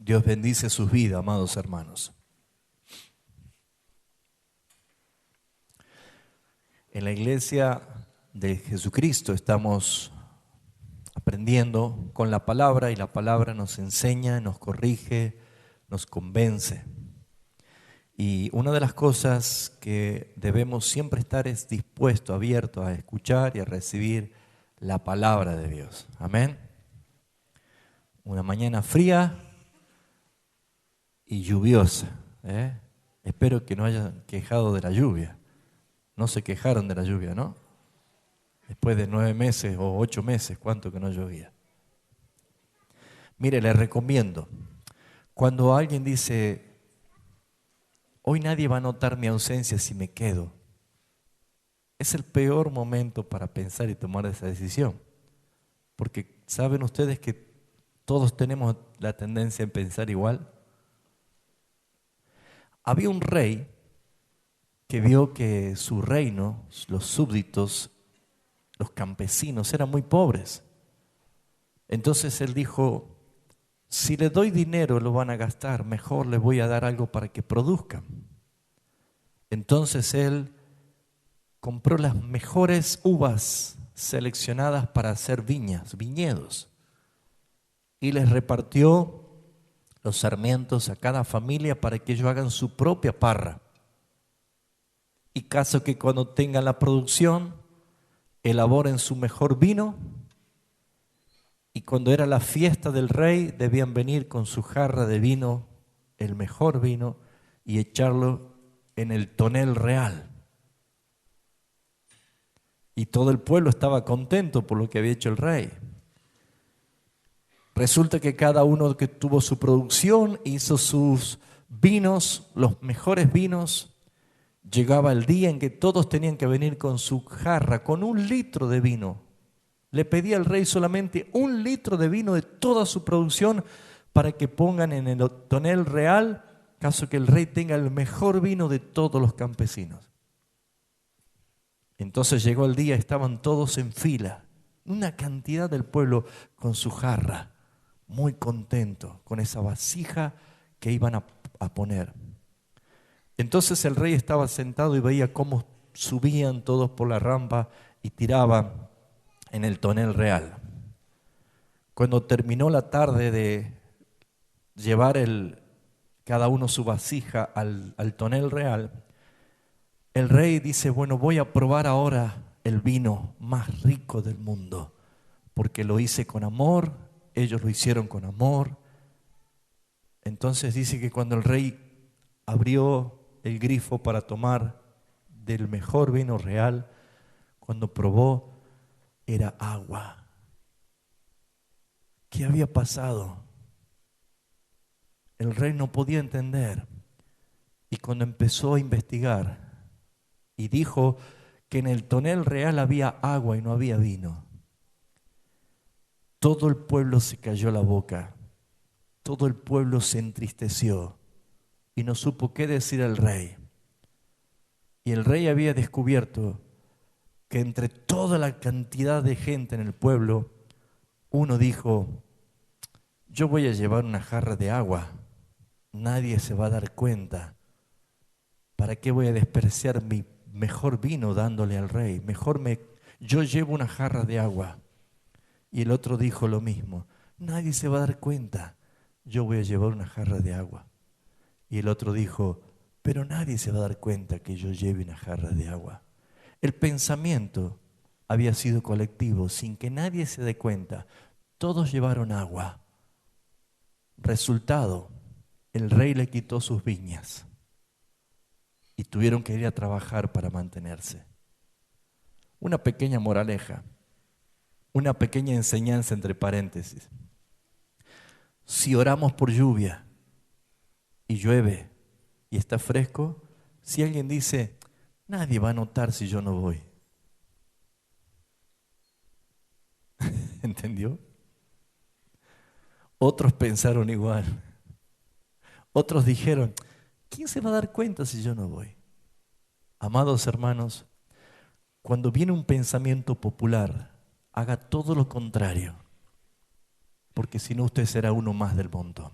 Dios bendice sus vidas, amados hermanos. En la iglesia de Jesucristo estamos aprendiendo con la palabra y la palabra nos enseña, nos corrige, nos convence. Y una de las cosas que debemos siempre estar es dispuesto, abierto a escuchar y a recibir la palabra de Dios. Amén. Una mañana fría y lluviosa. Espero que no hayan quejado de la lluvia. No se quejaron de la lluvia, ¿no? Después de 9 meses o 8 meses, ¿cuánto que no llovía? Mire, les recomiendo, cuando alguien dice, hoy nadie va a notar mi ausencia si me quedo, es el peor momento para pensar y tomar esa decisión. Porque ¿saben ustedes que todos tenemos la tendencia en pensar igual? Había un rey que vio que su reino, los súbditos, los campesinos eran muy pobres. Entonces él dijo, si le doy dinero lo van a gastar, mejor les voy a dar algo para que produzcan. Entonces él compró las mejores uvas seleccionadas para hacer viñedos, y les repartió los sarmientos a cada familia para que ellos hagan su propia parra. Y caso que cuando tengan la producción, elaboren su mejor vino, y cuando era la fiesta del rey, debían venir con su jarra de vino, el mejor vino, y echarlo en el tonel real. Y todo el pueblo estaba contento por lo que había hecho el rey. Resulta que cada uno que tuvo su producción hizo sus vinos, los mejores vinos. Llegaba el día en que todos tenían que venir con su jarra, con 1 litro de vino. Le pedía al rey solamente 1 litro de vino de toda su producción para que pongan en el tonel real, caso que el rey tenga el mejor vino de todos los campesinos. Entonces llegó el día, estaban todos en fila, una cantidad del pueblo con su jarra, muy contento con esa vasija que iban a poner. Entonces el rey estaba sentado y veía cómo subían todos por la rampa y tiraban en el tonel real. Cuando terminó la tarde de llevar cada uno su vasija al tonel real, el rey dice, bueno, voy a probar ahora el vino más rico del mundo, porque lo hice con amor, ellos lo hicieron con amor. Entonces dice que cuando el rey abrió el grifo para tomar del mejor vino real, cuando probó, era agua. ¿Qué había pasado? El rey no podía entender. Y cuando empezó a investigar y dijo que en el tonel real había agua y no había vino, todo el pueblo se cayó la boca, todo el pueblo se entristeció y no supo qué decir al rey. Y el rey había descubierto que entre toda la cantidad de gente en el pueblo, uno dijo, yo voy a llevar una jarra de agua, nadie se va a dar cuenta. ¿Para qué voy a despreciar mi mejor vino dándole al rey? Yo llevo una jarra de agua. Y el otro dijo lo mismo, nadie se va a dar cuenta, yo voy a llevar una jarra de agua. Y el otro dijo, pero nadie se va a dar cuenta que yo lleve una jarra de agua. El pensamiento había sido colectivo, sin que nadie se dé cuenta. Todos llevaron agua. Resultado, el rey le quitó sus viñas y tuvieron que ir a trabajar para mantenerse. Una pequeña moraleja, una pequeña enseñanza entre paréntesis. Si oramos por lluvia y llueve y está fresco, si alguien dice, nadie va a notar si yo no voy. ¿Entendió? Otros pensaron igual. Otros dijeron, ¿quién se va a dar cuenta si yo no voy? Amados hermanos, cuando viene un pensamiento popular, haga todo lo contrario, porque si no usted será uno más del montón.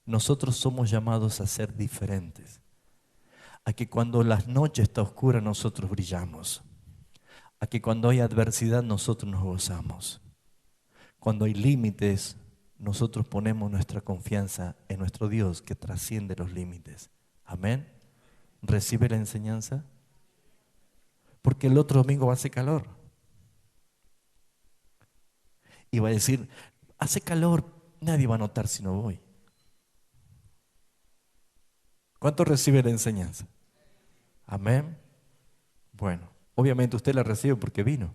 nosotros somos llamados a ser diferentes. A que cuando la noche está oscura nosotros brillamos. A que cuando hay adversidad nosotros nos gozamos. Cuando hay límites, nosotros ponemos nuestra confianza en nuestro Dios que trasciende los límites. Amén. ¿Recibe la enseñanza? Porque el otro domingo va a hacer calor. Y va a decir, hace calor, nadie va a notar si no voy. ¿Cuánto recibe la enseñanza? Amén. Bueno, obviamente usted la recibe porque vino.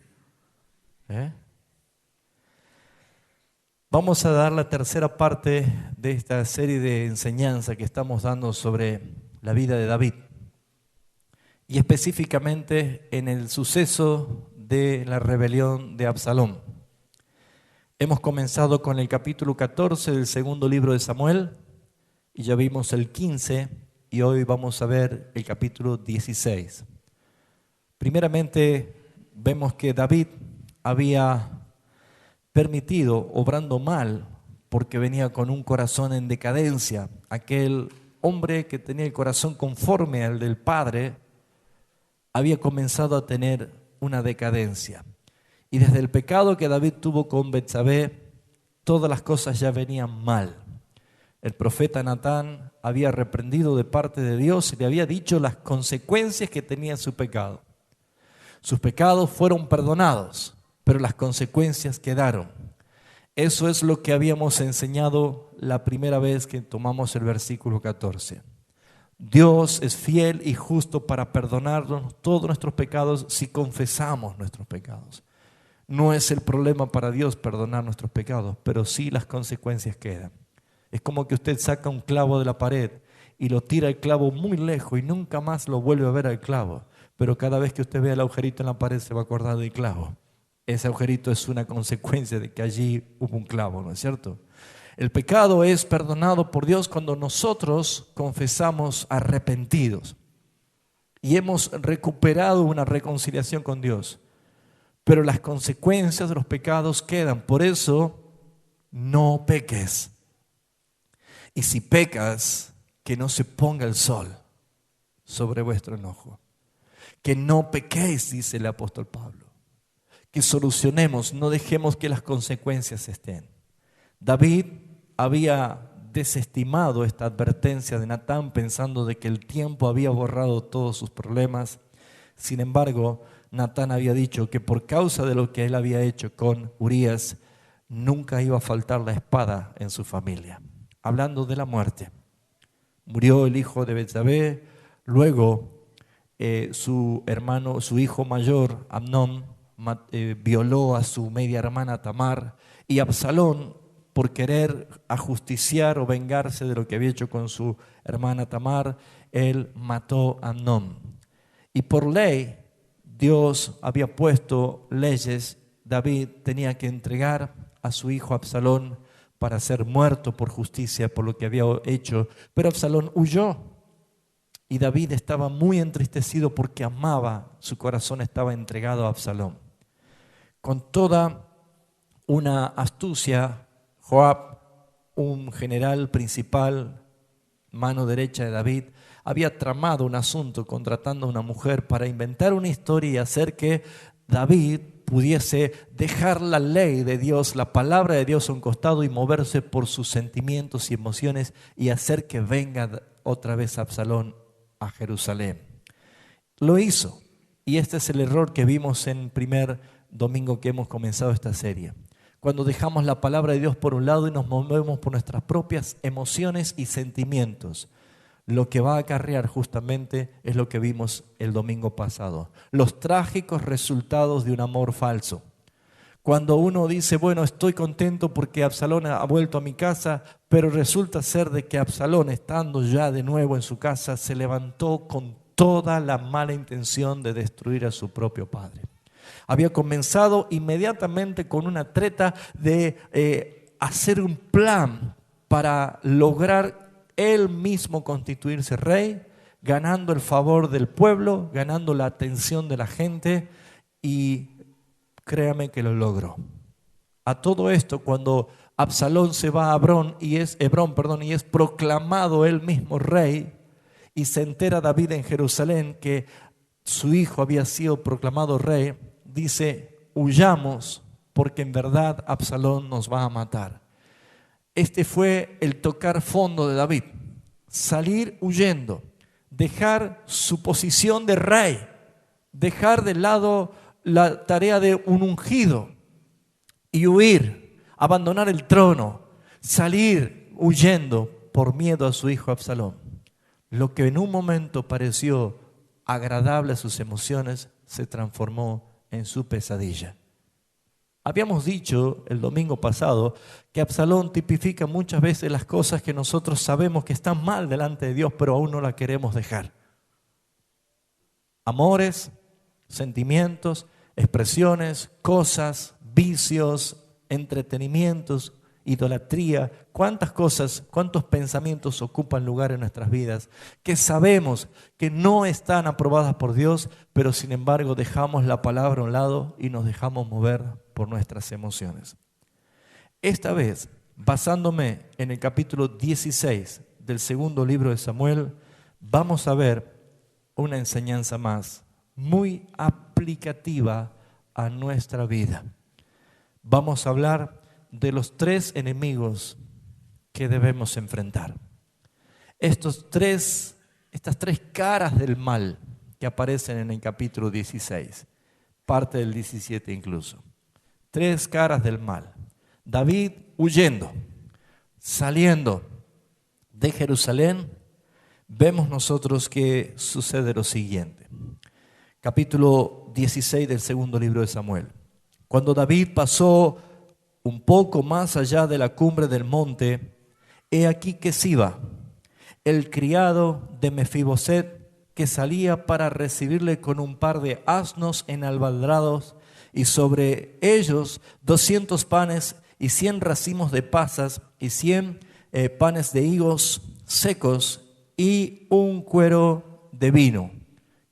Vamos a dar la tercera parte de esta serie de enseñanza que estamos dando sobre la vida de David. Y específicamente en el suceso de la rebelión de Absalón. Hemos comenzado con el capítulo 14 del segundo libro de Samuel y ya vimos el 15 y hoy vamos a ver el capítulo 16. Primeramente vemos que David había permitido, obrando mal, porque venía con un corazón en decadencia. Aquel hombre que tenía el corazón conforme al del padre había comenzado a tener una decadencia. Y desde el pecado que David tuvo con Betsabé, todas las cosas ya venían mal. El profeta Natán había reprendido de parte de Dios y le había dicho las consecuencias que tenía su pecado. Sus pecados fueron perdonados, pero las consecuencias quedaron. Eso es lo que habíamos enseñado la primera vez que tomamos el versículo 14. Dios es fiel y justo para perdonarnos todos nuestros pecados si confesamos nuestros pecados. No es el problema para Dios perdonar nuestros pecados, pero sí las consecuencias quedan. Es como que usted saca un clavo de la pared y lo tira el clavo muy lejos y nunca más lo vuelve a ver al clavo. Pero cada vez que usted vea el agujerito en la pared se va a acordar del clavo. Ese agujerito es una consecuencia de que allí hubo un clavo, ¿no es cierto? El pecado es perdonado por Dios cuando nosotros confesamos arrepentidos y hemos recuperado una reconciliación con Dios. Pero las consecuencias de los pecados quedan. Por eso, no peques. Y si pecas, que no se ponga el sol sobre vuestro enojo. Que no pequéis, dice el apóstol Pablo. Que solucionemos, no dejemos que las consecuencias estén. David había desestimado esta advertencia de Natán pensando de que el tiempo había borrado todos sus problemas. Sin embargo, Natán había dicho que por causa de lo que él había hecho con Urías, nunca iba a faltar la espada en su familia. Hablando de la muerte, murió el hijo de Betsabé, luego su hijo mayor, Amnón, violó a su media hermana Tamar, y Absalón, por querer ajusticiar o vengarse de lo que había hecho con su hermana Tamar, él mató a Amnón. Y por ley, Dios había puesto leyes. David tenía que entregar a su hijo Absalón para ser muerto por justicia por lo que había hecho. Pero Absalón huyó y David estaba muy entristecido porque amaba, su corazón estaba entregado a Absalón. Con toda una astucia, Joab, un general principal, mano derecha de David, había tramado un asunto contratando a una mujer para inventar una historia y hacer que David pudiese dejar la ley de Dios, la palabra de Dios a un costado y moverse por sus sentimientos y emociones y hacer que venga otra vez Absalón a Jerusalén. Lo hizo, y este es el error que vimos en el primer domingo que hemos comenzado esta serie. Cuando dejamos la palabra de Dios por un lado y nos movemos por nuestras propias emociones y sentimientos, lo que va a acarrear justamente es lo que vimos el domingo pasado. Los trágicos resultados de un amor falso. Cuando uno dice, bueno, estoy contento porque Absalón ha vuelto a mi casa, pero resulta ser de que Absalón, estando ya de nuevo en su casa, se levantó con toda la mala intención de destruir a su propio padre. Había comenzado inmediatamente con una treta de hacer un plan para lograr él mismo constituirse rey, ganando el favor del pueblo, ganando la atención de la gente, y créame que lo logró. A todo esto, cuando Absalón se va a Hebrón y es proclamado él mismo rey, y se entera David en Jerusalén que su hijo había sido proclamado rey. Dice: huyamos, porque en verdad Absalón nos va a matar. Este fue el tocar fondo de David: salir huyendo, dejar su posición de rey, dejar de lado la tarea de un ungido y huir, abandonar el trono, salir huyendo por miedo a su hijo Absalón. Lo que en un momento pareció agradable a sus emociones se transformó en su pesadilla. Habíamos dicho el domingo pasado que Absalón tipifica muchas veces las cosas que nosotros sabemos que están mal delante de Dios, pero aún no las queremos dejar. Amores, sentimientos, expresiones, cosas, vicios, entretenimientos, idolatría. Cuántas cosas, cuántos pensamientos ocupan lugar en nuestras vidas que sabemos que no están aprobadas por Dios, pero sin embargo dejamos la palabra a un lado y nos dejamos mover por nuestras emociones. Esta vez, basándome en el capítulo 16 del segundo libro de Samuel, vamos a ver una enseñanza más muy aplicativa a nuestra vida. Vamos a hablar de los 3 enemigos que debemos enfrentar. Estas 3 caras del mal que aparecen en el capítulo 16, parte del 17 incluso. 3 caras del mal. David huyendo, saliendo de Jerusalén. Vemos nosotros que sucede lo siguiente. Capítulo 16 del segundo libro de Samuel. Cuando David pasó un poco más allá de la cumbre del monte, he aquí que Siba, el criado de Mefiboset, que salía para recibirle con un par de asnos enalbardados, y sobre ellos 200 panes y 100 racimos de pasas y 100 panes de higos secos y un cuero de vino.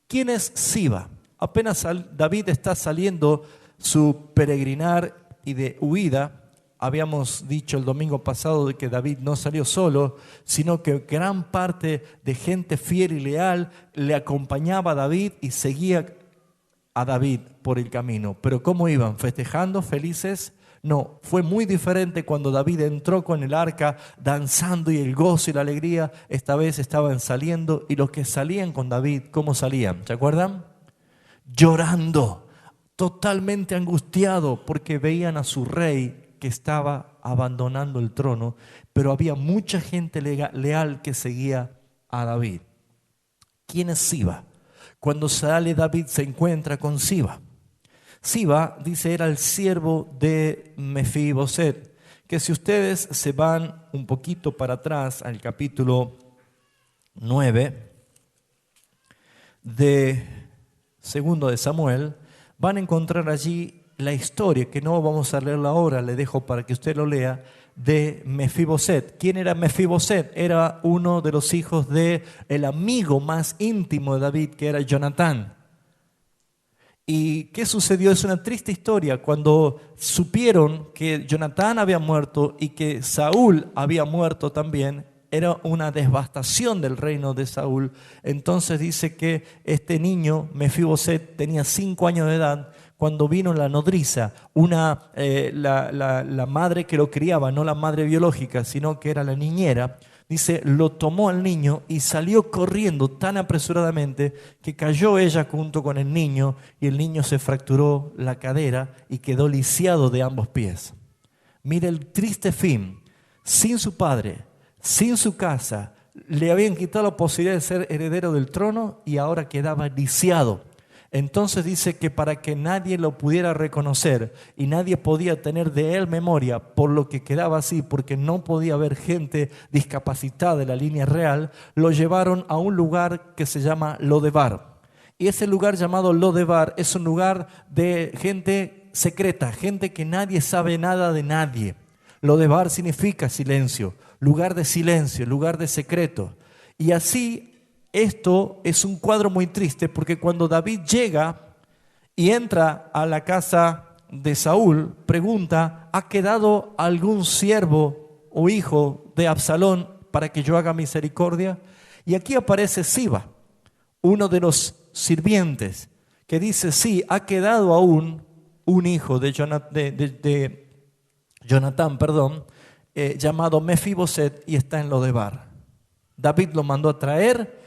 ¿Quién es Siba? Apenas David está saliendo su peregrinar y de huida. Habíamos dicho el domingo pasado de que David no salió solo, sino que gran parte de gente fiel y leal le acompañaba a David y seguía a David por el camino. Pero ¿cómo iban? ¿Festejando? ¿Felices? No, fue muy diferente cuando David entró con el arca danzando, y el gozo y la alegría esta vez estaban saliendo, y los que salían con David, ¿cómo salían? ¿Se acuerdan? Llorando, totalmente angustiado porque veían a su rey que estaba abandonando el trono, pero había mucha gente leal que seguía a David. ¿Quién es Siba? Cuando sale David se encuentra con Siba. Siba, dice, era el siervo de Mefiboset, que si ustedes se van un poquito para atrás al capítulo 9 de segundo de Samuel, van a encontrar allí la historia, que no vamos a leerla ahora, le dejo para que usted lo lea, de Mefiboset. ¿Quién era Mefiboset? Era uno de los hijos de el amigo más íntimo de David, que era Jonatán. ¿Y qué sucedió? Es una triste historia. Cuando supieron que Jonatán había muerto y que Saúl había muerto también, era una devastación del reino de Saúl. Entonces dice que este niño, Mefiboset, tenía 5 años de edad cuando vino la nodriza, la madre que lo criaba, no la madre biológica, sino que era la niñera. Dice, lo tomó al niño y salió corriendo tan apresuradamente que cayó ella junto con el niño, y el niño se fracturó la cadera y quedó lisiado de ambos pies. Mire el triste fin. Sin su padre, sin su casa, le habían quitado la posibilidad de ser heredero del trono y ahora quedaba lisiado. Entonces dice que para que nadie lo pudiera reconocer y nadie podía tener de él memoria, por lo que quedaba así, porque no podía haber gente discapacitada de la línea real, lo llevaron a un lugar que se llama Lodebar. Y ese lugar llamado Lodebar es un lugar de gente secreta, gente que nadie sabe nada de nadie. Lodebar significa silencio, lugar de silencio, lugar de secreto. Y así, esto es un cuadro muy triste, porque cuando David llega y entra a la casa de Saúl, pregunta: ¿ha quedado algún siervo o hijo de Absalón para que yo haga misericordia? Y aquí aparece Siba, uno de los sirvientes, que dice: sí, ha quedado aún un hijo de Jonatán, llamado Mefiboset, y está en Lodebar. David lo mandó a traer.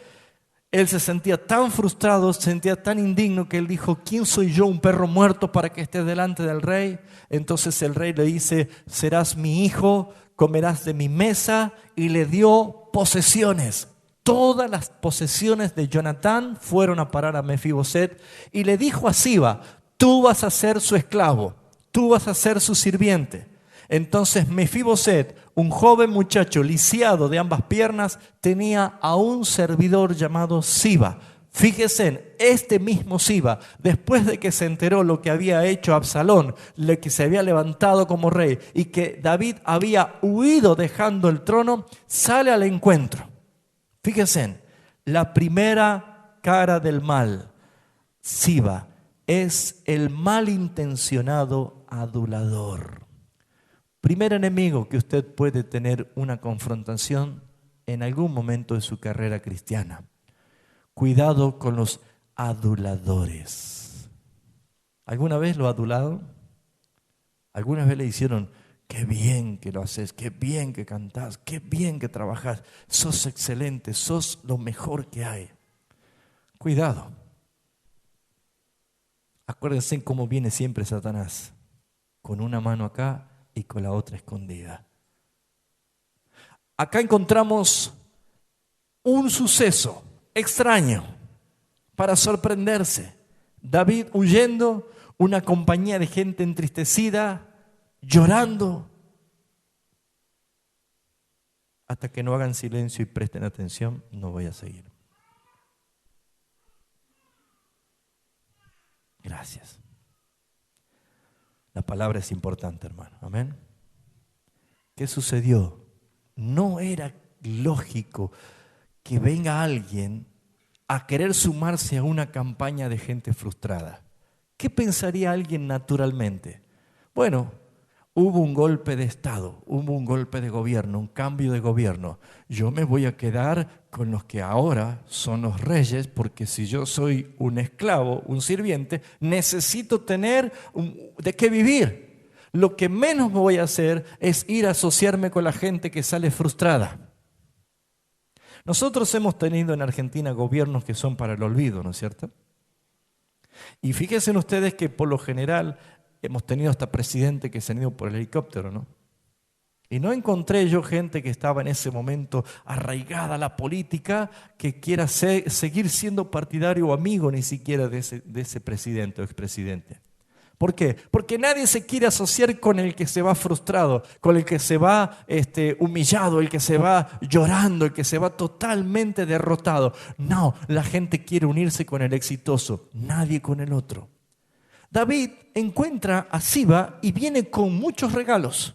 Él se sentía tan frustrado, se sentía tan indigno, que él dijo: ¿quién soy yo, un perro muerto, para que esté delante del rey? Entonces el rey le dice: serás mi hijo, comerás de mi mesa, y le dio posesiones. Todas las posesiones de Jonatán fueron a parar a Mefiboset, y le dijo a Siba: tú vas a ser su esclavo, tú vas a ser su sirviente. Entonces Mefiboset, un joven muchacho lisiado de ambas piernas, tenía a un servidor llamado Siba. Fíjense, este mismo Siba, después de que se enteró lo que había hecho Absalón, que se había levantado como rey y que David había huido dejando el trono, sale al encuentro. Fíjense, la primera cara del mal, Siba, es el malintencionado adulador. Primer enemigo que usted puede tener una confrontación en algún momento de su carrera cristiana. Cuidado con los aduladores. ¿Alguna vez lo ha adulado? ¿Alguna vez le hicieron: qué bien que lo haces, qué bien que cantás, qué bien que trabajás, sos excelente, sos lo mejor que hay? Cuidado. Acuérdense cómo viene siempre Satanás, con una mano acá y con la otra escondida. Acá encontramos un suceso extraño para sorprenderse. David huyendo, una compañía de gente entristecida, llorando. Hasta que no hagan silencio y presten atención, no voy a seguir. Gracias. La palabra es importante, hermano. Amén. ¿Qué sucedió? No era lógico que venga alguien a querer sumarse a una campaña de gente frustrada. ¿Qué pensaría alguien naturalmente? Bueno, hubo un golpe de Estado, hubo un golpe de gobierno, un cambio de gobierno. Yo me voy a quedar con los que ahora son los reyes, porque si yo soy un esclavo, un sirviente, necesito tener de qué vivir. Lo que menos voy a hacer es ir a asociarme con la gente que sale frustrada. Nosotros hemos tenido en Argentina gobiernos que son para el olvido, ¿no es cierto? Y fíjense ustedes que por lo general hemos tenido hasta presidente que se han ido por el helicóptero, ¿no? Y no encontré yo gente que estaba en ese momento arraigada a la política, que quiera seguir siendo partidario o amigo ni siquiera de ese presidente o expresidente. ¿Por qué? Porque nadie se quiere asociar con el que se va frustrado, con el que se va humillado, el que se va llorando, el que se va totalmente derrotado. No, la gente quiere unirse con el exitoso, nadie con el otro. David encuentra a Siba y viene con muchos regalos.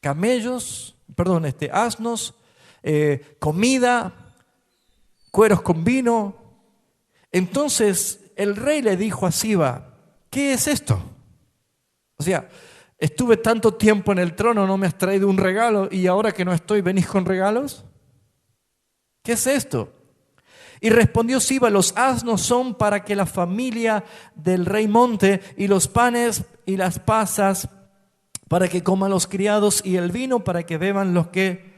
Asnos, comida, cueros con vino. Entonces el rey le dijo a Siba: ¿qué es esto? O sea, estuve tanto tiempo en el trono, no me has traído un regalo, y ahora que no estoy, ¿venís con regalos? ¿Qué es esto? Y respondió Siba: los asnos son para que la familia del rey monte, y los panes y las pasas para que coman los criados, y el vino para que beban los que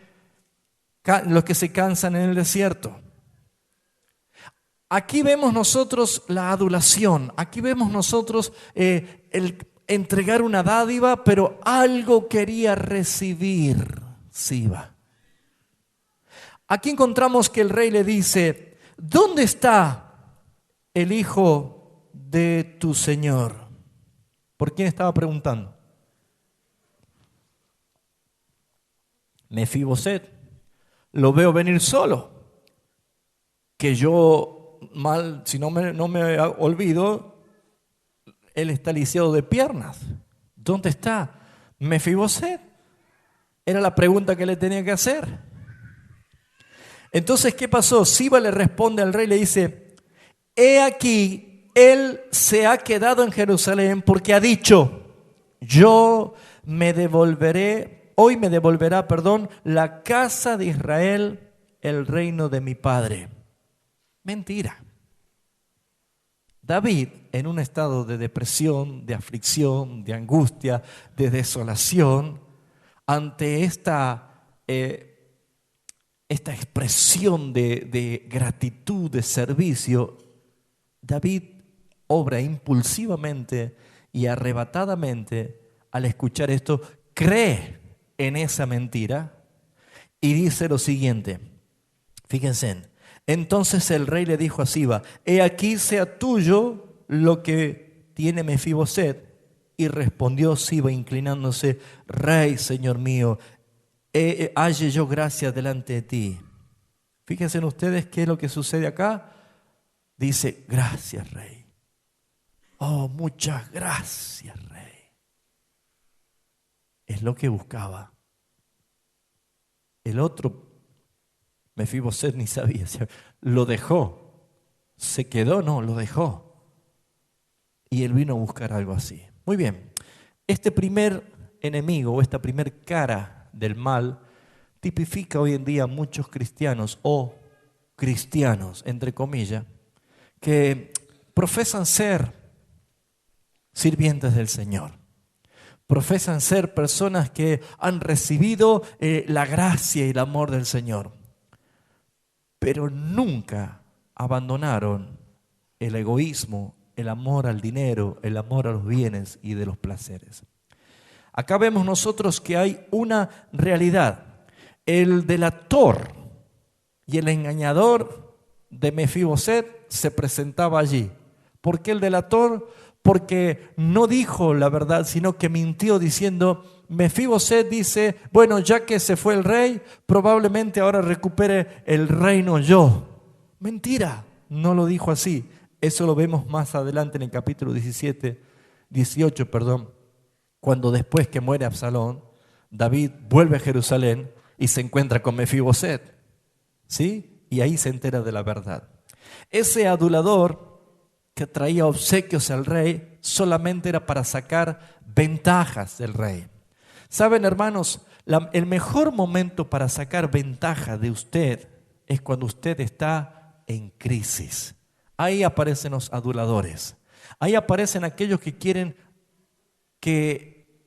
se cansan en el desierto. Aquí vemos nosotros la adulación, aquí vemos nosotros el entregar una dádiva, pero algo quería recibir Siba. Aquí encontramos que el rey le dice: ¿dónde está el hijo de tu señor? ¿Por quién estaba preguntando? Mefiboset. Lo veo venir solo. Que yo mal, si no me olvido, él está lisiado de piernas. ¿Dónde está Mefiboset? Era la pregunta que le tenía que hacer. Entonces, ¿qué pasó? Siba le responde al rey, le dice: he aquí, Él se ha quedado en Jerusalén porque ha dicho, hoy me devolverá, la casa de Israel, el reino de mi padre. Mentira. David, en un estado de depresión, de aflicción, de angustia, de desolación, ante esta expresión de gratitud, de servicio, David obra impulsivamente y arrebatadamente al escuchar esto, cree en esa mentira y dice lo siguiente, fíjense, entonces el rey le dijo a Siba, he aquí sea tuyo lo que tiene Mefiboset. Y respondió Siba inclinándose, rey, señor mío, halle yo gracia delante de ti. Fíjense ustedes qué es lo que sucede acá. Dice, gracias, rey. Oh, muchas gracias, rey. Es lo que buscaba. El otro, Mefiboset, ni sabía. Lo dejó. Se quedó, no, lo dejó. Y él vino a buscar algo así. Muy bien. Este primer enemigo o esta primer cara del mal tipifica hoy en día a muchos cristianos o cristianos, entre comillas, que profesan ser sirvientes del Señor. Profesan ser personas que han recibido la gracia y el amor del Señor, pero nunca abandonaron el egoísmo, el amor al dinero, el amor a los bienes y de los placeres. Acá vemos nosotros que hay una realidad. El delator y el engañador de Mefiboset se presentaba allí. ¿Por qué el delator? Porque no dijo la verdad, sino que mintió diciendo, Mefiboset dice, bueno, ya que se fue el rey, probablemente ahora recupere el reino yo. Mentira, no lo dijo así. Eso lo vemos más adelante en el capítulo 18, cuando después que muere Absalón, David vuelve a Jerusalén y se encuentra con Mefiboset, ¿sí? Y ahí se entera de la verdad. Ese adulador que traía obsequios al rey solamente era para sacar ventajas del rey. Saben, hermanos, el mejor momento para sacar ventaja de usted es cuando usted está en crisis. Ahí aparecen los aduladores. Ahí aparecen aquellos que quieren que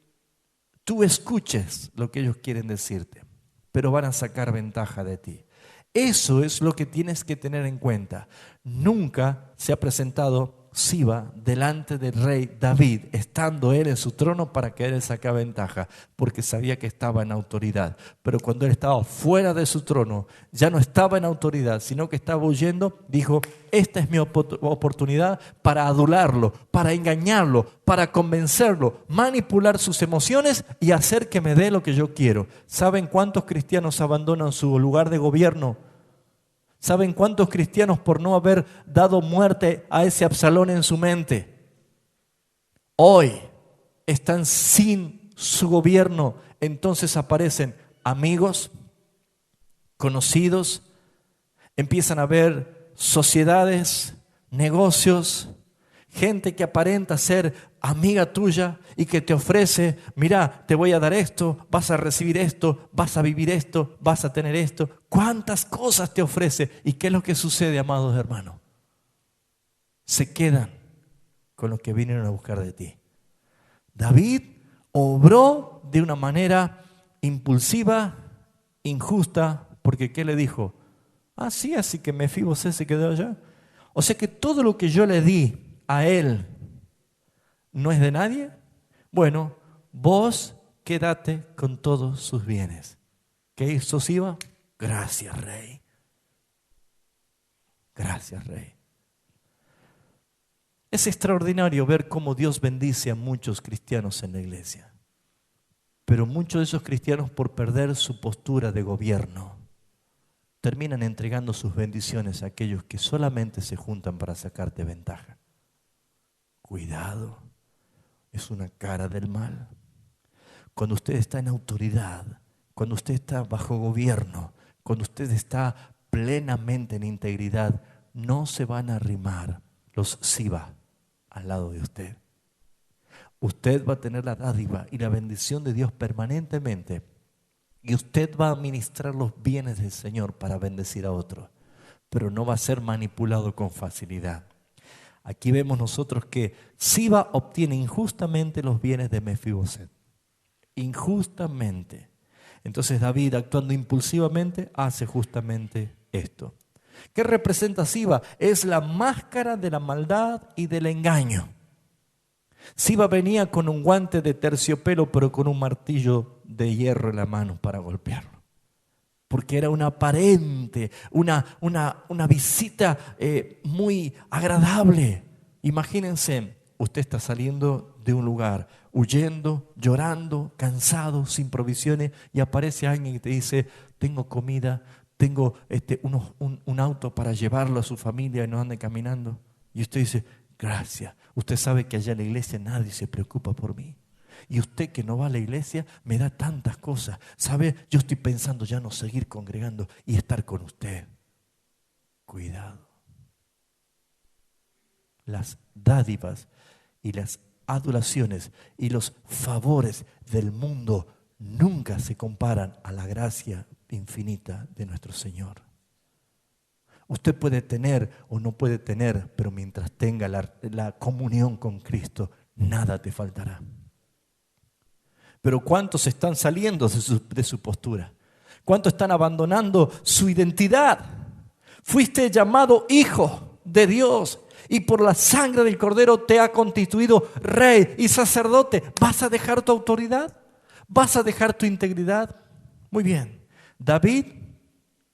tú escuches lo que ellos quieren decirte, pero van a sacar ventaja de ti. Eso es lo que tienes que tener en cuenta. Nunca se ha presentado Siba delante del rey David, estando él en su trono para que él sacara ventaja, porque sabía que estaba en autoridad. Pero cuando él estaba fuera de su trono, ya no estaba en autoridad, sino que estaba huyendo, dijo, esta es mi oportunidad para adularlo, para engañarlo, para convencerlo, manipular sus emociones y hacer que me dé lo que yo quiero. ¿Saben cuántos cristianos abandonan su lugar de gobierno? ¿Saben cuántos cristianos por no haber dado muerte a ese Absalón en su mente, hoy están sin su gobierno? Entonces aparecen amigos, conocidos, empiezan a haber sociedades, negocios, gente que aparenta ser amiga tuya y que te ofrece, mira, te voy a dar esto, vas a recibir esto, vas a vivir esto, vas a tener esto. ¿Cuántas cosas te ofrece? ¿Y qué es lo que sucede, amados hermanos? Se quedan con lo que vinieron a buscar de ti. David obró de una manera impulsiva, injusta, porque ¿qué le dijo? Sí, así que Mefiboset se quedó allá. O sea que todo lo que yo le di a él no es de nadie. Bueno, vos quédate con todos sus bienes. ¿Qué hizo Siba? Gracias, rey. Gracias, rey. Es extraordinario ver cómo Dios bendice a muchos cristianos en la iglesia. Pero muchos de esos cristianos, por perder su postura de gobierno, terminan entregando sus bendiciones a aquellos que solamente se juntan para sacarte ventaja. Cuidado, es una cara del mal. Cuando usted está en autoridad, cuando usted está bajo gobierno, cuando usted está plenamente en integridad, no se van a arrimar los Siba, al lado de usted. Usted va a tener la dádiva y la bendición de Dios permanentemente. Y usted va a administrar los bienes del Señor para bendecir a otros. Pero no va a ser manipulado con facilidad. Aquí vemos nosotros que Siba obtiene injustamente los bienes de Mefiboset. Injustamente. Entonces David, actuando impulsivamente, hace justamente esto. ¿Qué representa Siba? Es la máscara de la maldad y del engaño. Siba venía con un guante de terciopelo, pero con un martillo de hierro en la mano para golpearlo. Porque era una aparente, una visita muy agradable. Imagínense, usted está saliendo de un lugar, huyendo, llorando, cansado, sin provisiones, y aparece alguien y te dice, tengo comida, tengo un auto para llevarlo a su familia y no ande caminando. Y usted dice, gracias. Usted sabe que allá en la iglesia nadie se preocupa por mí. Y usted que no va a la iglesia me da tantas cosas. ¿Sabe? Yo estoy pensando ya no seguir congregando y estar con usted. Cuidado. Las dádivas y las adulaciones y los favores del mundo nunca se comparan a la gracia infinita de nuestro Señor. Usted puede tener o no puede tener, pero mientras tenga la comunión con Cristo, nada te faltará. Pero ¿cuántos están saliendo de su postura? ¿Cuántos están abandonando su identidad? Fuiste llamado hijo de Dios y por la sangre del Cordero te ha constituido rey y sacerdote. ¿Vas a dejar tu autoridad? ¿Vas a dejar tu integridad? Muy bien. David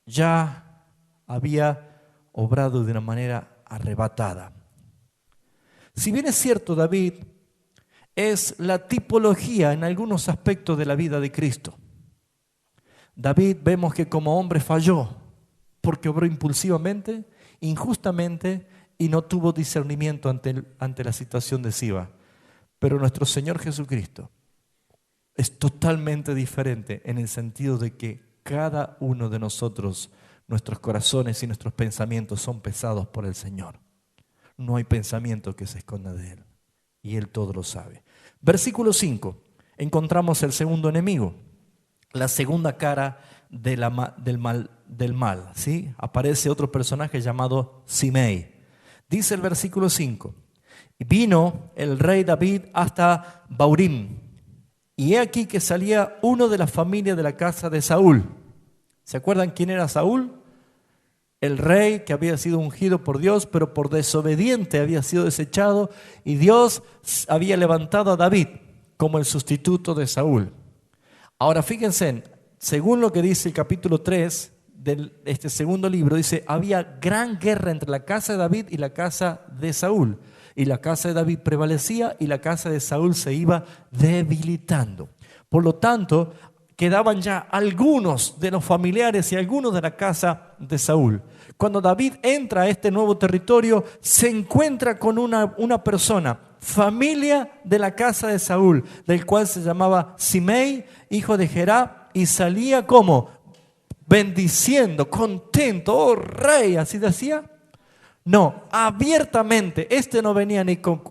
ya había obrado de una manera arrebatada. Si bien es cierto, David es la tipología en algunos aspectos de la vida de Cristo. David vemos que como hombre falló porque obró impulsivamente, injustamente y no tuvo discernimiento ante la situación de Siba. Pero nuestro Señor Jesucristo es totalmente diferente en el sentido de que cada uno de nosotros, nuestros corazones y nuestros pensamientos son pesados por el Señor. No hay pensamiento que se esconda de Él y Él todo lo sabe. Versículo 5, encontramos el segundo enemigo, la segunda cara del mal, ¿sí? Aparece otro personaje llamado Simei. Dice el versículo 5, vino el rey David hasta Baurim, y he aquí que salía uno de la familia de la casa de Saúl. ¿Se acuerdan quién era Saúl? El rey que había sido ungido por Dios, pero por desobediente había sido desechado, y Dios había levantado a David como el sustituto de Saúl. Ahora fíjense, según lo que dice el capítulo 3 de este segundo libro, dice, había gran guerra entre la casa de David y la casa de Saúl. Y la casa de David prevalecía y la casa de Saúl se iba debilitando. Por lo tanto, quedaban ya algunos de los familiares y algunos de la casa de Saúl. Cuando David entra a este nuevo territorio, se encuentra con una persona, familia de la casa de Saúl, del cual se llamaba Simei, hijo de Gerá, y salía como bendiciendo, contento, oh rey, así decía. No, abiertamente, no venía ni con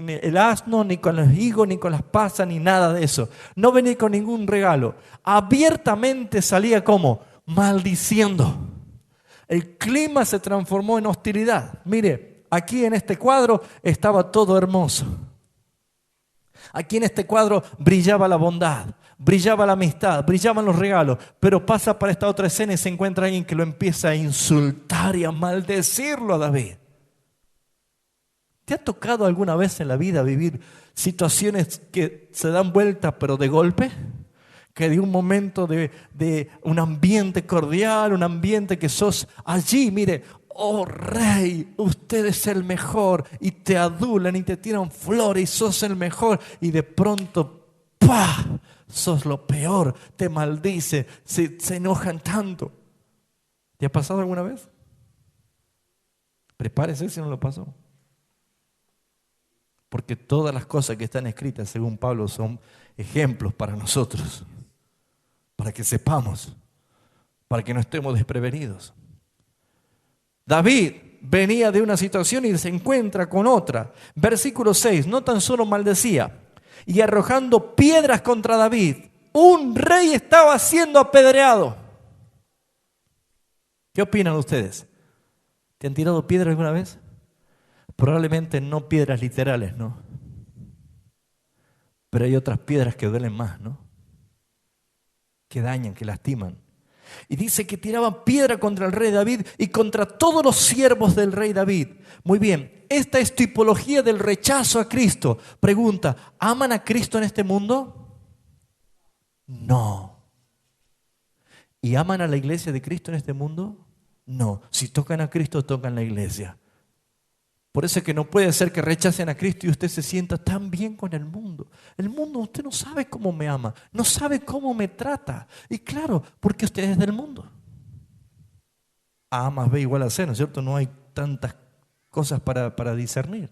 el asno, ni con los higos, ni con las pasas, ni nada de eso. No venía con ningún regalo. Abiertamente salía como maldiciendo. El clima se transformó en hostilidad. Mire, aquí en este cuadro estaba todo hermoso. Aquí en este cuadro brillaba la bondad, brillaba la amistad, brillaban los regalos, pero pasa para esta otra escena y se encuentra alguien que lo empieza a insultar y a maldecirlo a David. ¿Te ha tocado alguna vez en la vida vivir situaciones que se dan vuelta pero de golpe? Que de un momento de un ambiente cordial, un ambiente que sos allí, mire, oh rey, usted es el mejor, y te adulan y te tiran flores y sos el mejor, y de pronto, ¡pah!, sos lo peor, te maldice, se enojan tanto. ¿Te ha pasado alguna vez? Prepárese si no lo pasó. Porque todas las cosas que están escritas, según Pablo, son ejemplos para nosotros, para que sepamos, para que no estemos desprevenidos. David venía de una situación y se encuentra con otra. Versículo 6, no tan solo maldecía, y arrojando piedras contra David, un rey estaba siendo apedreado. ¿Qué opinan ustedes? ¿Te han tirado piedra alguna vez? Probablemente no piedras literales, ¿no? Pero hay otras piedras que duelen más, ¿no? Que dañan, que lastiman. Y dice que tiraban piedra contra el rey David y contra todos los siervos del rey David. Muy bien, esta es tipología del rechazo a Cristo. Pregunta, ¿aman a Cristo en este mundo? No. ¿Y aman a la iglesia de Cristo en este mundo? No. Si tocan a Cristo, tocan la iglesia. Por eso es que no puede ser que rechacen a Cristo y usted se sienta tan bien con el mundo. El mundo, usted no sabe cómo me ama, no sabe cómo me trata. Y claro, porque usted es del mundo. A más B igual a C, ¿no es cierto? No hay tantas cosas para discernir.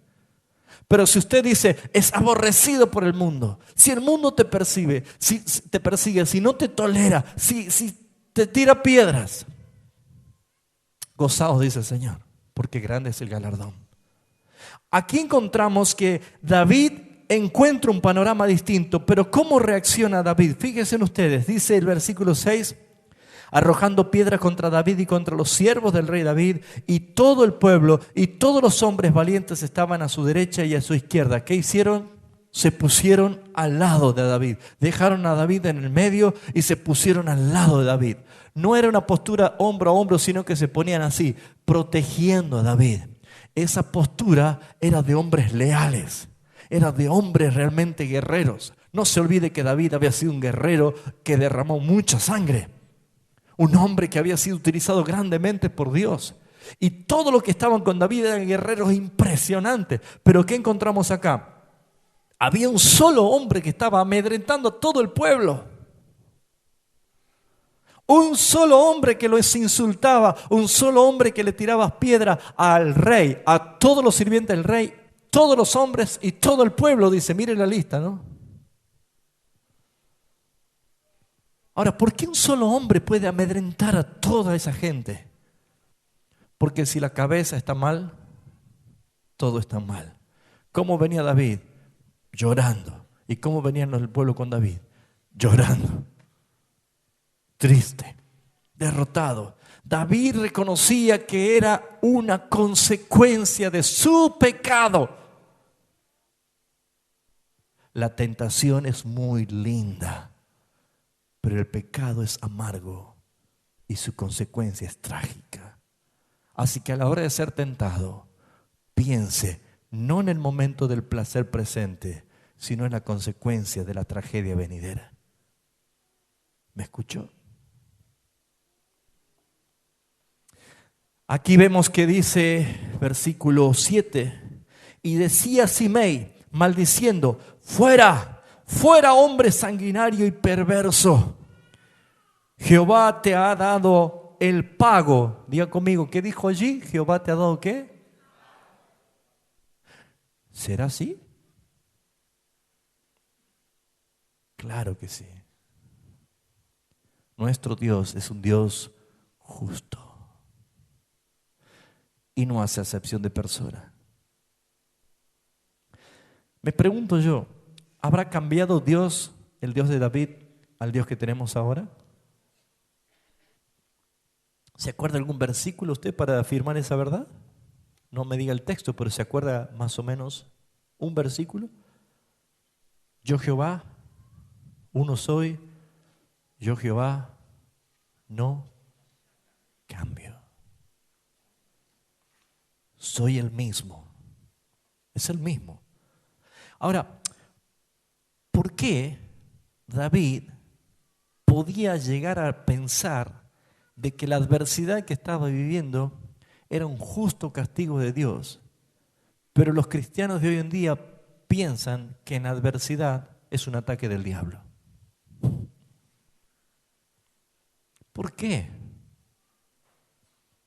Pero si usted dice, es aborrecido por el mundo, si el mundo te percibe, si te persigue, si no te tolera, si te tira piedras, gozaos, dice el Señor, porque grande es el galardón. Aquí encontramos que David encuentra un panorama distinto, pero ¿cómo reacciona David? Fíjense en ustedes, dice el versículo 6, arrojando piedras contra David y contra los siervos del rey David, y todo el pueblo y todos los hombres valientes estaban a su derecha y a su izquierda. ¿Qué hicieron? Se pusieron al lado de David, dejaron a David en el medio y se pusieron al lado de David. No era una postura hombro a hombro, sino que se ponían así, protegiendo a David. Esa postura era de hombres leales, era de hombres realmente guerreros. No se olvide que David había sido un guerrero que derramó mucha sangre. Un hombre que había sido utilizado grandemente por Dios. Y todos los que estaban con David eran guerreros impresionantes. Pero ¿qué encontramos acá? Había un solo hombre que estaba amedrentando a todo el pueblo. Un solo hombre que los insultaba, un solo hombre que le tiraba piedra al rey, a todos los sirvientes del rey, todos los hombres y todo el pueblo, dice, miren la lista, ¿no? Ahora, ¿por qué un solo hombre puede amedrentar a toda esa gente? Porque si la cabeza está mal, todo está mal. ¿Cómo venía David? Llorando. ¿Y cómo venían el pueblo con David? Llorando. Triste, derrotado. David reconocía que era una consecuencia de su pecado. La tentación es muy linda, pero el pecado es amargo y su consecuencia es trágica. Así que a la hora de ser tentado, piense no en el momento del placer presente, sino en la consecuencia de la tragedia venidera. ¿Me escuchó? Aquí vemos que dice, versículo 7, y decía Simei, maldiciendo, fuera, fuera hombre sanguinario y perverso. Jehová te ha dado el pago. Diga conmigo, ¿qué dijo allí? Jehová te ha dado ¿qué? ¿Será así? Claro que sí. Nuestro Dios es un Dios justo y no hace acepción de persona. Me pregunto yo, ¿habrá cambiado Dios, el Dios de David, al Dios que tenemos ahora? ¿Se acuerda algún versículo usted para afirmar esa verdad? No me diga el texto, pero ¿se acuerda más o menos un versículo? Yo Jehová, uno soy, yo Jehová, no cambio. Soy el mismo, es el mismo. Ahora, ¿por qué David podía llegar a pensar de que la adversidad que estaba viviendo era un justo castigo de Dios? Pero los cristianos de hoy en día piensan que en adversidad es un ataque del diablo. ¿Por qué?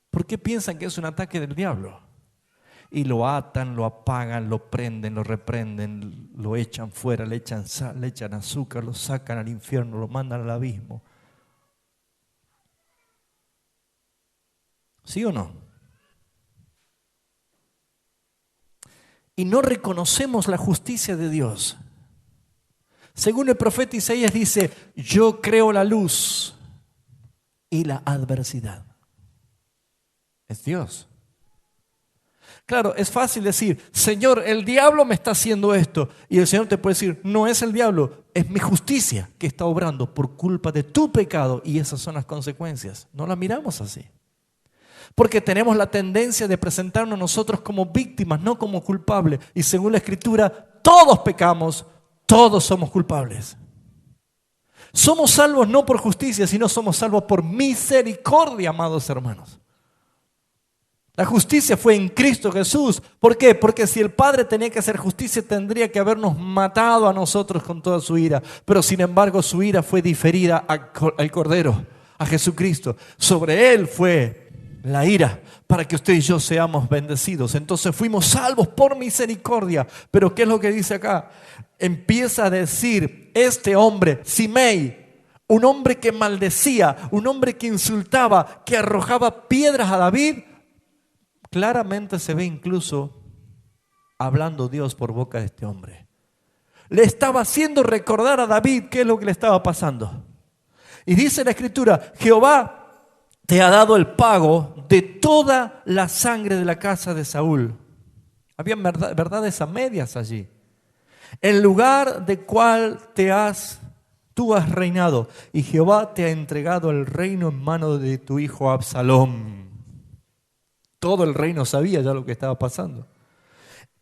¿Por qué piensan que es un ataque del diablo? Y lo atan, lo apagan, lo prenden, lo reprenden, lo echan fuera, le echan sal, le echan azúcar, lo sacan al infierno, lo mandan al abismo. ¿Sí o no? y no reconocemos la justicia de Dios. Según el profeta Isaías dice, yo creo la luz y la adversidad. Es Dios. Claro, es fácil decir, Señor, el diablo me está haciendo esto. Y el Señor te puede decir, no es el diablo, es mi justicia que está obrando por culpa de tu pecado. Y esas son las consecuencias. No la miramos así. Porque tenemos la tendencia de presentarnos nosotros como víctimas, no como culpables. Y según la Escritura, todos pecamos, todos somos culpables. Somos salvos no por justicia, sino somos salvos por misericordia, amados hermanos. La justicia fue en Cristo Jesús. ¿Por qué? Porque si el Padre tenía que hacer justicia, tendría que habernos matado a nosotros con toda su ira. Pero sin embargo, su ira fue diferida al Cordero, a Jesucristo. Sobre Él fue la ira para que usted y yo seamos bendecidos. Entonces fuimos salvos por misericordia. Pero ¿qué es lo que dice acá? Empieza a decir este hombre, Simei, un hombre que maldecía, un hombre que insultaba, que arrojaba piedras a David. Claramente se ve incluso hablando Dios por boca de este hombre. Le estaba haciendo recordar a David qué es lo que le estaba pasando. Y dice la Escritura, Jehová te ha dado el pago de toda la sangre de la casa de Saúl. Había verdades a medias allí. En lugar de cual tú has reinado, y Jehová te ha entregado el reino en mano de tu hijo Absalom. Todo el reino sabía ya lo que estaba pasando.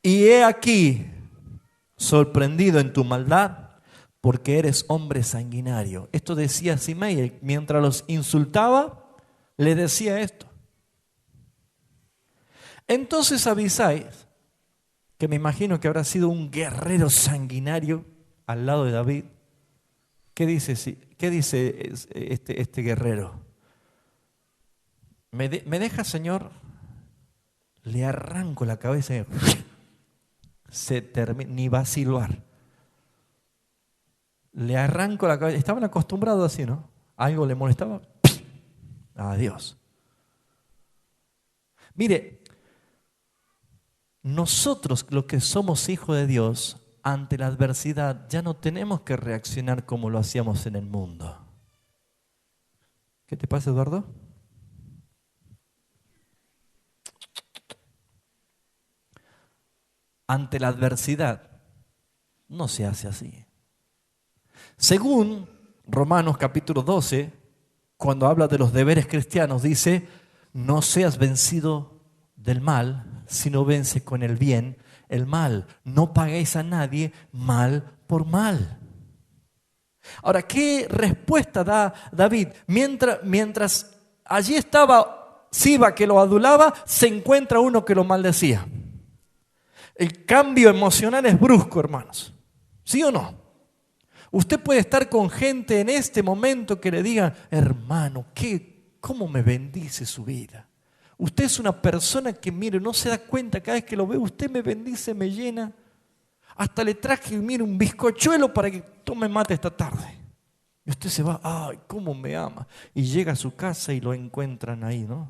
Y he aquí, sorprendido en tu maldad, porque eres hombre sanguinario. Esto decía Simei, mientras los insultaba, le decía esto. Entonces Abisai, que me imagino que habrá sido un guerrero sanguinario al lado de David, ¿qué dice este guerrero? ¿Me deja, Señor? Le arranco la cabeza y se termina, ni va a silbar. Le arranco la cabeza. Estaban acostumbrados así, ¿no? Algo le molestaba. Adiós. Mire, nosotros los que somos hijos de Dios, ante la adversidad ya no tenemos que reaccionar como lo hacíamos en el mundo. ¿Qué te pasa, Eduardo? Ante la adversidad no se hace así. Según Romanos capítulo 12, cuando habla de los deberes cristianos, dice, no seas vencido del mal, sino vence con el bien el mal. No paguéis a nadie mal por mal. Ahora, ¿qué respuesta da David? Mientras allí estaba Siba que lo adulaba, se encuentra uno que lo maldecía. El cambio emocional es brusco, hermanos. ¿Sí o no? Usted puede estar con gente en este momento que le diga, hermano, ¿cómo me bendice su vida? Usted es una persona que, mire, no se da cuenta, cada vez que lo ve, usted me bendice, me llena. Hasta le traje, mire, un bizcochuelo para que tome mate esta tarde. Y usted se va, ay, cómo me ama. Y llega a su casa y lo encuentran ahí, ¿no?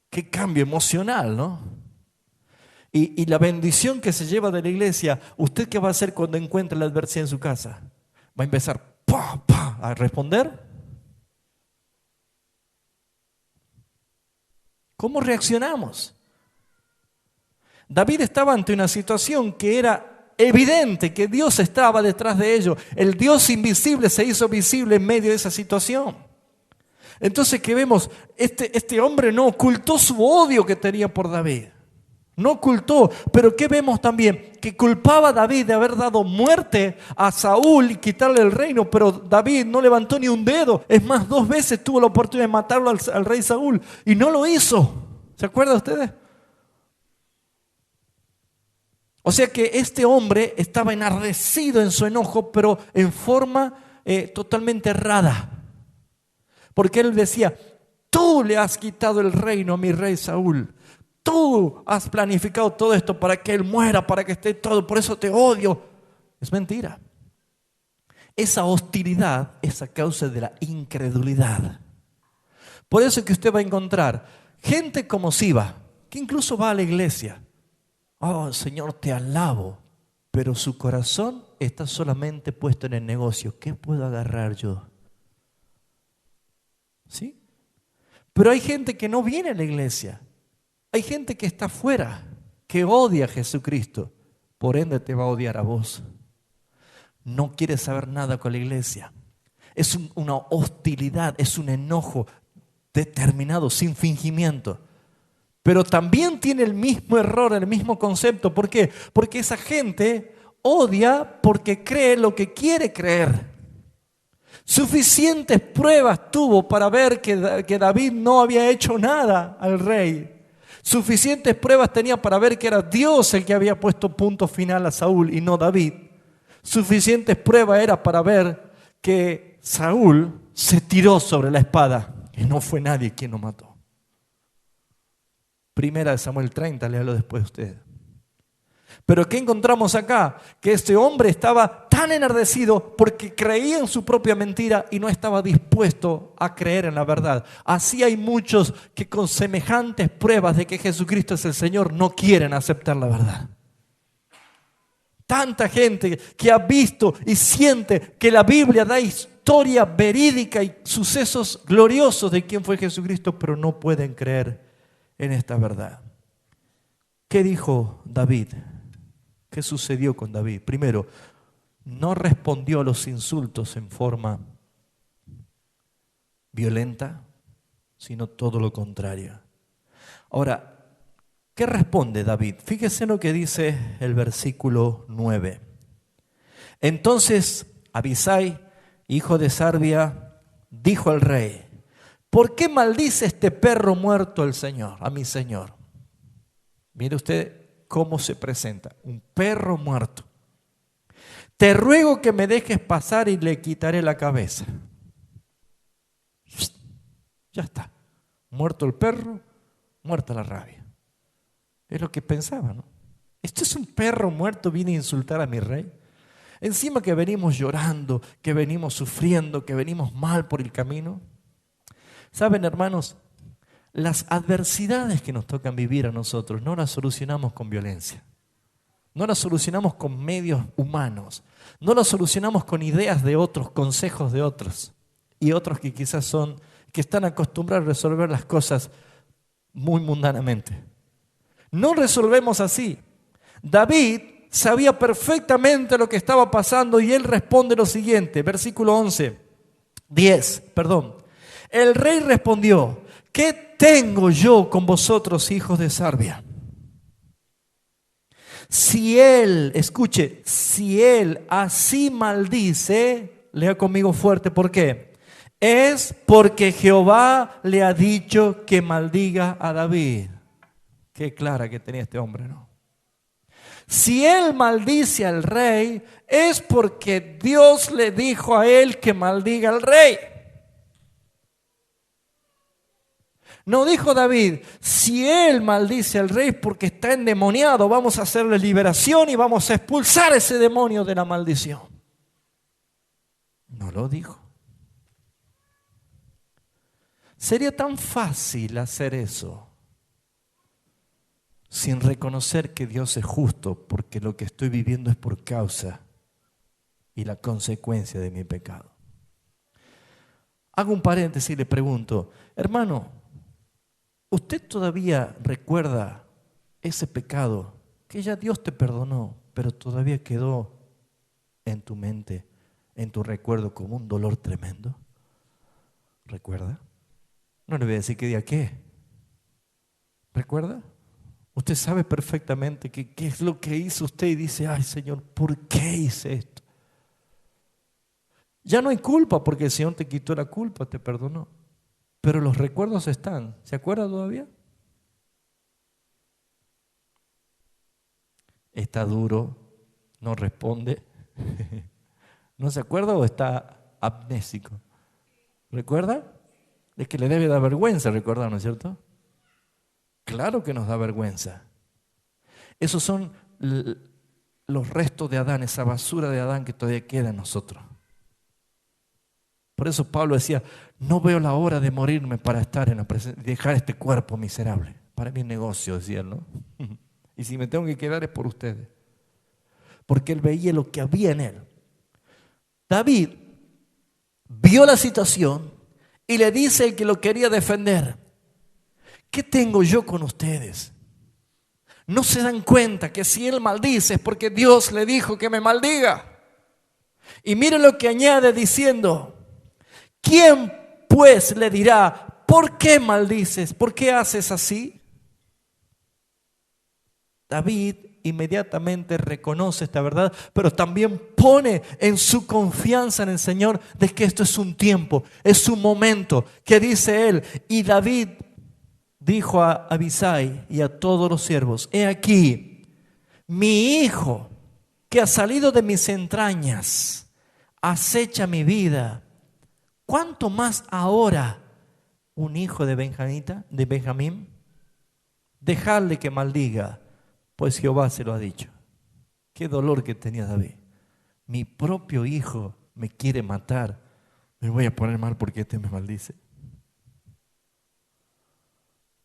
Qué cambio emocional, ¿no? Y la bendición que se lleva de la iglesia, ¿usted qué va a hacer cuando encuentre la adversidad en su casa? ¿Va a empezar a responder? ¿Cómo reaccionamos? David estaba ante una situación que era evidente, que Dios estaba detrás de ello. El Dios invisible se hizo visible en medio de esa situación. Entonces, ¿qué vemos? Este hombre no ocultó su odio que tenía por David. No ocultó, pero ¿qué vemos también? Que culpaba a David de haber dado muerte a Saúl y quitarle el reino, pero David no levantó ni un dedo. Es más, 2 veces tuvo la oportunidad de matarlo al rey Saúl y no lo hizo. ¿Se acuerdan ustedes? O sea que este hombre estaba enardecido en su enojo, pero en forma totalmente errada. Porque él decía, tú le has quitado el reino a mi rey Saúl. Tú has planificado todo esto para que él muera, para que esté todo, por eso te odio. Es mentira. esa hostilidad es a causa de la incredulidad. Por eso es que usted va a encontrar gente como Siba, que incluso va a la iglesia. Oh, Señor, te alabo. Pero su corazón está solamente puesto en el negocio. ¿Qué puedo agarrar yo? ¿Sí? Pero hay gente que no viene a la iglesia. Hay gente que está afuera, que odia a Jesucristo. Por ende te va a odiar a vos. No quiere saber nada con la iglesia. Es una hostilidad, es un enojo determinado, sin fingimiento. Pero también tiene el mismo error, el mismo concepto. ¿Por qué? Porque esa gente odia porque cree lo que quiere creer. Suficientes pruebas tuvo para ver que David no había hecho nada al rey. Suficientes pruebas tenía para ver que era Dios el que había puesto punto final a Saúl y no David. Suficientes pruebas era para ver que Saúl se tiró sobre la espada y no fue nadie quien lo mató. Primera de Samuel 30, léalo después usted. Pero ¿qué encontramos acá? Que este hombre estaba tan enardecido porque creía en su propia mentira y no estaba dispuesto a creer en la verdad. Así hay muchos que con semejantes pruebas de que Jesucristo es el Señor no quieren aceptar la verdad. Tanta gente que ha visto y siente que la Biblia da historia verídica y sucesos gloriosos de quién fue Jesucristo, pero no pueden creer en esta verdad. ¿Qué dijo David? ¿Qué sucedió con David? Primero, no respondió a los insultos en forma violenta, sino todo lo contrario. Ahora, ¿qué responde David? Fíjese lo que dice el versículo 9. Entonces Abisai, hijo de Sarbia, dijo al rey: ¿por qué maldice este perro muerto al Señor, a mi Señor? Mire usted cómo se presenta, un perro muerto. Te ruego que me dejes pasar y le quitaré la cabeza. Ya está, muerto el perro, muerta la rabia. Es lo que pensaba, ¿no? Esto es un perro muerto, viene a insultar a mi rey. Encima que venimos llorando, que venimos sufriendo, que venimos mal por el camino. ¿Saben, hermanos? Las adversidades que nos tocan vivir a nosotros no las solucionamos con violencia. No las solucionamos con medios humanos. No las solucionamos con ideas de otros, consejos de otros. Y otros que quizás que están acostumbrados a resolver las cosas muy mundanamente. No resolvemos así. David sabía perfectamente lo que estaba pasando y él responde lo siguiente, versículo 10. El rey respondió: ¿qué tengo yo con vosotros, hijos de Sarbia? Si él, escuche, si él así maldice, lea conmigo fuerte, ¿por qué? Es porque Jehová le ha dicho que maldiga a David. Qué clara que tenía este hombre, ¿no? Si él maldice al rey, es porque Dios le dijo a él que maldiga al rey. No dijo David: si él maldice al rey porque está endemoniado, vamos a hacerle liberación y vamos a expulsar ese demonio de la maldición. No lo dijo. Sería tan fácil hacer eso sin reconocer que Dios es justo, porque lo que estoy viviendo es por causa y la consecuencia de mi pecado. Hago un paréntesis y le pregunto: hermano, ¿usted todavía recuerda ese pecado que ya Dios te perdonó, pero todavía quedó en tu mente, en tu recuerdo como un dolor tremendo? ¿Recuerda? No le voy a decir qué día qué. ¿Recuerda? Usted sabe perfectamente qué es lo que hizo usted y dice: ay, Señor, ¿por qué hice esto? Ya no hay culpa porque el Señor te quitó la culpa, te perdonó. Pero los recuerdos están. ¿Se acuerda todavía? Está duro, no responde. ¿No se acuerda o está amnésico? ¿Recuerda? Es que le debe dar vergüenza recordar, ¿no es cierto? Claro que nos da vergüenza. Esos son los restos de Adán, esa basura de Adán que todavía queda en nosotros. Por eso Pablo decía, no veo la hora de morirme para estar en la presencia, dejar este cuerpo miserable. Para mi negocio, decía él, ¿no? Y si me tengo que quedar es por ustedes. Porque él veía lo que había en él. David vio la situación y le dice el que lo quería defender, ¿qué tengo yo con ustedes? ¿No se dan cuenta que si él maldice es porque Dios le dijo que me maldiga? Y mire lo que añade diciendo, ¿quién pues le dirá, ¿por qué maldices? ¿Por qué haces así? David inmediatamente reconoce esta verdad, pero también pone en su confianza en el Señor de que esto es un tiempo, es un momento, que dice él, y David dijo a Abisai y a todos los siervos, he aquí, mi hijo que ha salido de mis entrañas, acecha mi vida, ¿cuánto más ahora un hijo de Benjamín? Dejadle que maldiga, pues Jehová se lo ha dicho. Qué dolor que tenía David. Mi propio hijo me quiere matar. Me voy a poner mal porque este me maldice.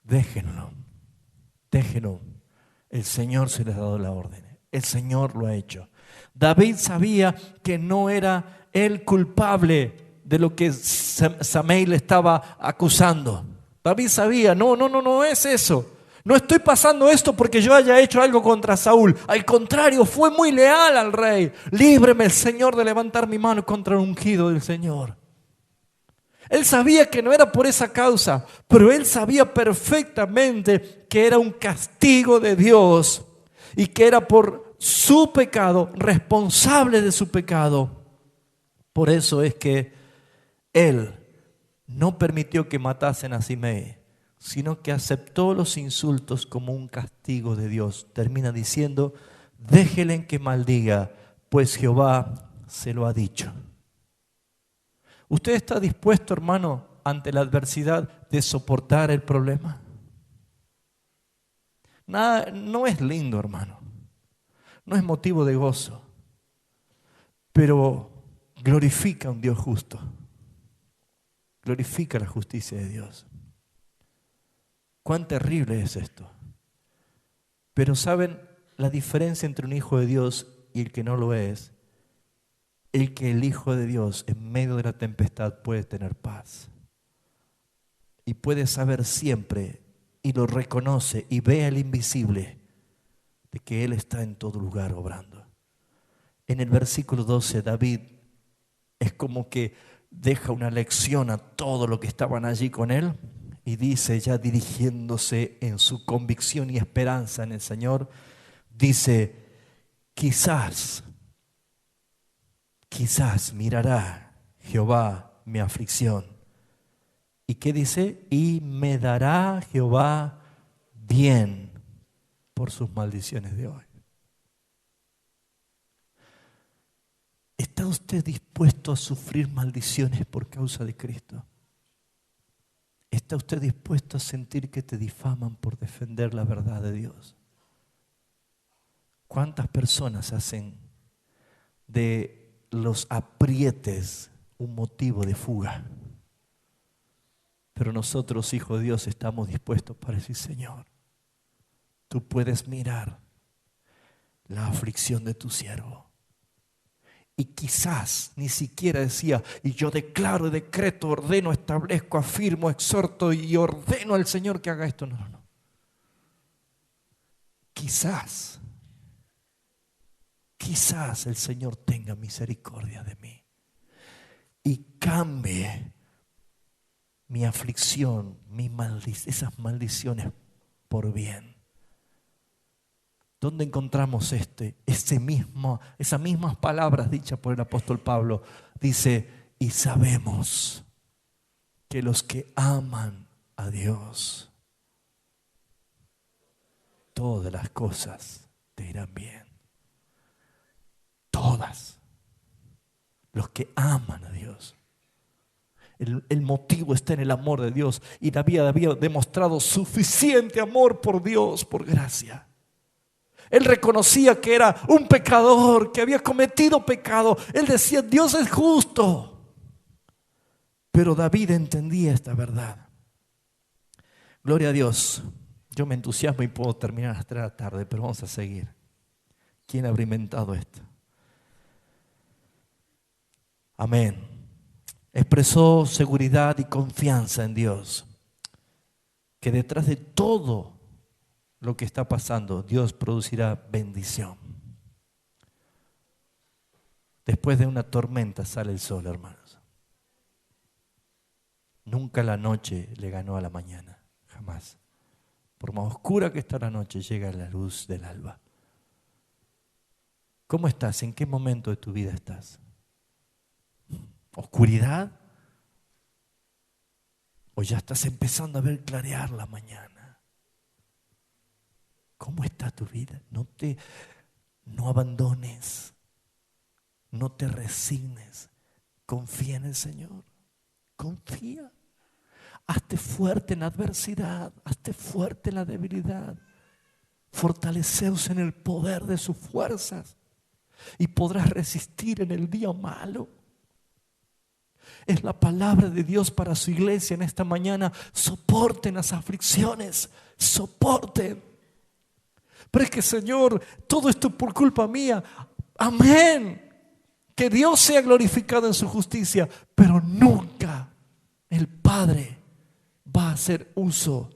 Déjenlo. El Señor se les ha dado la orden. El Señor lo ha hecho. David sabía que no era él culpable de lo que Samei le estaba acusando. David sabía, no es eso. No estoy pasando esto porque yo haya hecho algo contra Saúl. Al contrario, fue muy leal al rey. Líbreme el Señor de levantar mi mano contra el ungido del Señor. Él sabía que no era por esa causa, pero él sabía perfectamente que era un castigo de Dios y que era por su pecado, responsable de su pecado. Por eso es que él no permitió que matasen a Simei, sino que aceptó los insultos como un castigo de Dios. Termina diciendo, déjenle que maldiga, pues Jehová se lo ha dicho. ¿Usted está dispuesto, hermano, ante la adversidad de soportar el problema? Nada, no es lindo, hermano. No es motivo de gozo. Pero glorifica a un Dios justo. Glorifica la justicia de Dios. Cuán terrible es esto. Pero ¿saben la diferencia entre un hijo de Dios y el que no lo es? El Hijo de Dios en medio de la tempestad puede tener paz. Y puede saber siempre, y lo reconoce, y ve al invisible, de que Él está en todo lugar obrando. En el versículo 12, David es como que deja una lección a todos los que estaban allí con él, y dice, ya dirigiéndose en su convicción y esperanza en el Señor, dice, quizás mirará Jehová mi aflicción. ¿Y qué dice? Y me dará Jehová bien por sus maldiciones de hoy. ¿Está usted dispuesto a sufrir maldiciones por causa de Cristo? ¿Está usted dispuesto a sentir que te difaman por defender la verdad de Dios? ¿Cuántas personas hacen de los aprietes un motivo de fuga? Pero nosotros, hijos de Dios, estamos dispuestos para decir, Señor, tú puedes mirar la aflicción de tu siervo. Y quizás ni siquiera decía, y yo declaro, decreto, ordeno, establezco, afirmo, exhorto y ordeno al Señor que haga esto. No. Quizás el Señor tenga misericordia de mí y cambie mi aflicción, esas maldiciones por bien. ¿Dónde encontramos esas mismas palabras dichas por el apóstol Pablo? Dice, y sabemos que los que aman a Dios, todas las cosas te irán bien. Todas. Los que aman a Dios. El motivo está en el amor de Dios. Y David había demostrado suficiente amor por Dios, por gracia. Él reconocía que era un pecador, que había cometido pecado. Él decía, Dios es justo. Pero David entendía esta verdad. Gloria a Dios. Yo me entusiasmo y puedo terminar hasta la tarde, pero vamos a seguir. ¿Quién habrá inventado esto? Amén. Expresó seguridad y confianza en Dios, que detrás de todo lo que está pasando, Dios producirá bendición. Después de una tormenta sale el sol, hermanos. Nunca la noche le ganó a la mañana, jamás. Por más oscura que está la noche, llega la luz del alba. ¿Cómo estás? ¿En qué momento de tu vida estás? ¿Oscuridad? ¿O ya estás empezando a ver clarear la mañana? ¿Cómo está tu vida? No abandones, no te resignes. Confía en el Señor. Confía. Hazte fuerte en la adversidad, hazte fuerte en la debilidad. Fortaleceos en el poder de sus fuerzas y podrás resistir en el día malo. Es la palabra de Dios para su iglesia en esta mañana. Soporten las aflicciones, soporten. Pero es que, Señor, todo esto por culpa mía. Amén. Que Dios sea glorificado en su justicia, pero nunca el Padre va a hacer uso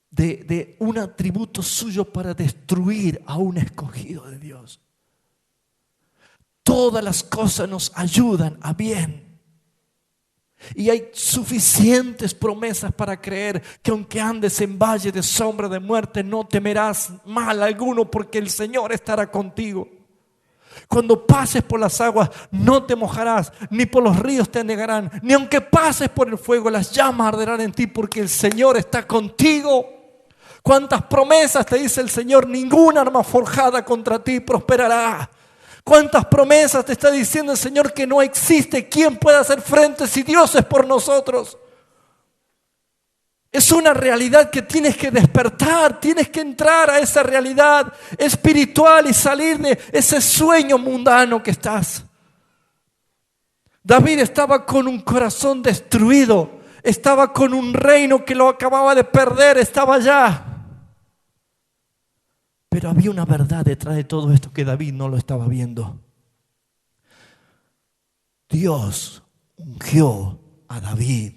de un atributo suyo para destruir a un escogido de Dios. Todas las cosas nos ayudan a bien. Y hay suficientes promesas para creer que aunque andes en valle de sombra de muerte, no temerás mal alguno, porque el Señor estará contigo. Cuando pases por las aguas, no te mojarás, ni por los ríos te anegarán, ni aunque pases por el fuego, las llamas arderán en ti, porque el Señor está contigo. ¿Cuántas promesas te dice el Señor? Ninguna arma forjada contra ti prosperará. ¿Cuántas promesas te está diciendo el Señor? Que no existe quien pueda hacer frente si Dios es por nosotros. Es una realidad que tienes que despertar, tienes que entrar a esa realidad espiritual y salir de ese sueño mundano que estás. David estaba con un corazón destruido, estaba con un reino que lo acababa de perder, estaba allá. Pero había una verdad detrás de todo esto que David no lo estaba viendo. Dios ungió a David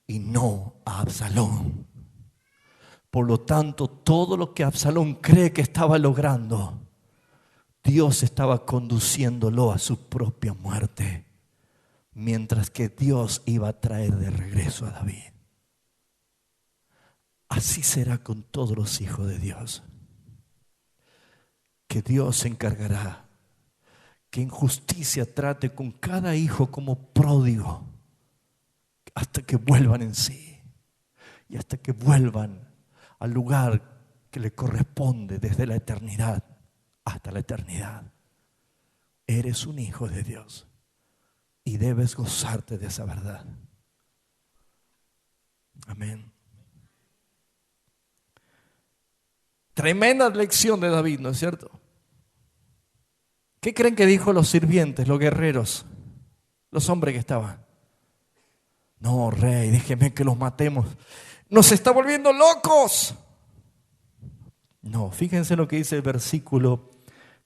y no a Absalón. Por lo tanto, todo lo que Absalón cree que estaba logrando, Dios estaba conduciéndolo a su propia muerte, mientras que Dios iba a traer de regreso a David. Así será con todos los hijos de Dios. Que Dios se encargará que en justicia trate con cada hijo como pródigo hasta que vuelvan en sí y hasta que vuelvan al lugar que le corresponde desde la eternidad hasta la eternidad. Eres un hijo de Dios y debes gozarte de esa verdad. Amén. Tremenda lección de David, ¿no es cierto? ¿Qué creen que dijo los sirvientes, los guerreros, los hombres que estaban? No, rey, déjeme que los matemos. Nos está volviendo locos. No, fíjense lo que dice el versículo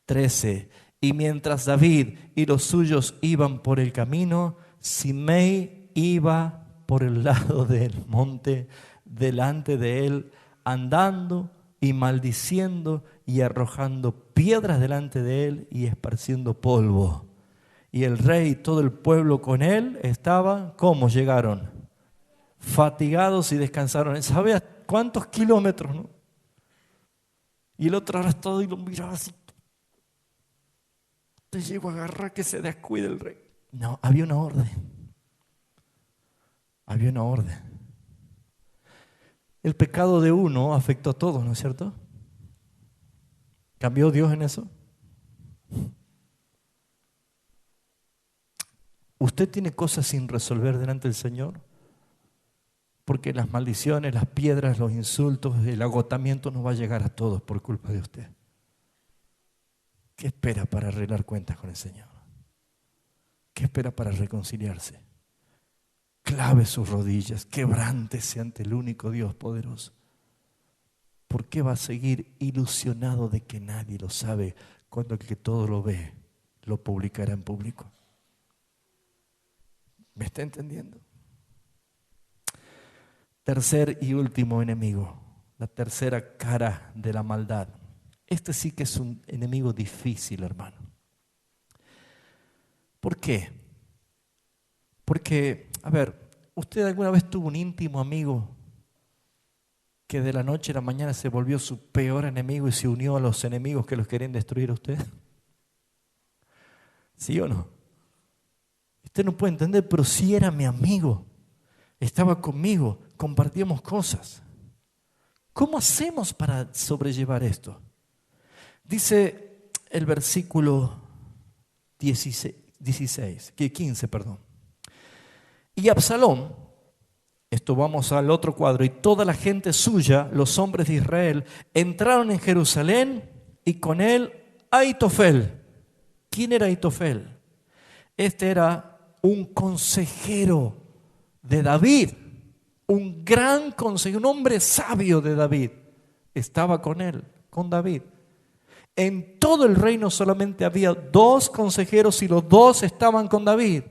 13. Y mientras David y los suyos iban por el camino, Simei iba por el lado del monte delante de él, andando y maldiciendo y arrojando piedras delante de él y esparciendo polvo. Y el rey y todo el pueblo con él estaban, ¿cómo llegaron? Fatigados y descansaron. ¿Sabes cuántos kilómetros, no? Y el otro arrastrado y lo miraba así. Te llego a agarrar que se descuide el rey. No, había una orden. Había una orden. El pecado de uno afectó a todos, ¿no es cierto? ¿Cambió Dios en eso? ¿Usted tiene cosas sin resolver delante del Señor? Porque las maldiciones, las piedras, los insultos, el agotamiento nos va a llegar a todos por culpa de usted. ¿Qué espera para arreglar cuentas con el Señor? ¿Qué espera para reconciliarse? clave sus rodillas, quebrántese ante el único Dios poderoso. ¿Por qué va a seguir ilusionado de que nadie lo sabe cuando el que todo lo ve lo publicará en público? ¿Me está entendiendo? Tercer y último enemigo, la tercera cara de la maldad. Este sí que es un enemigo difícil, hermano. ¿Por qué? Porque, a ver, ¿usted alguna vez tuvo un íntimo amigo que de la noche a la mañana se volvió su peor enemigo y se unió a los enemigos que los querían destruir a usted? ¿Sí o no? Usted no puede entender, pero sí era mi amigo. Estaba conmigo, compartíamos cosas. ¿Cómo hacemos para sobrellevar esto? Dice el versículo 15, perdón. Y Absalón, esto vamos al otro cuadro, y toda la gente suya, los hombres de Israel, entraron en Jerusalén y con él Ahitofel. ¿Quién era Ahitofel? Este era un consejero de David, un gran consejero, un hombre sabio de David. Estaba con él, con David. En todo el reino solamente había 2 consejeros y los 2 estaban con David.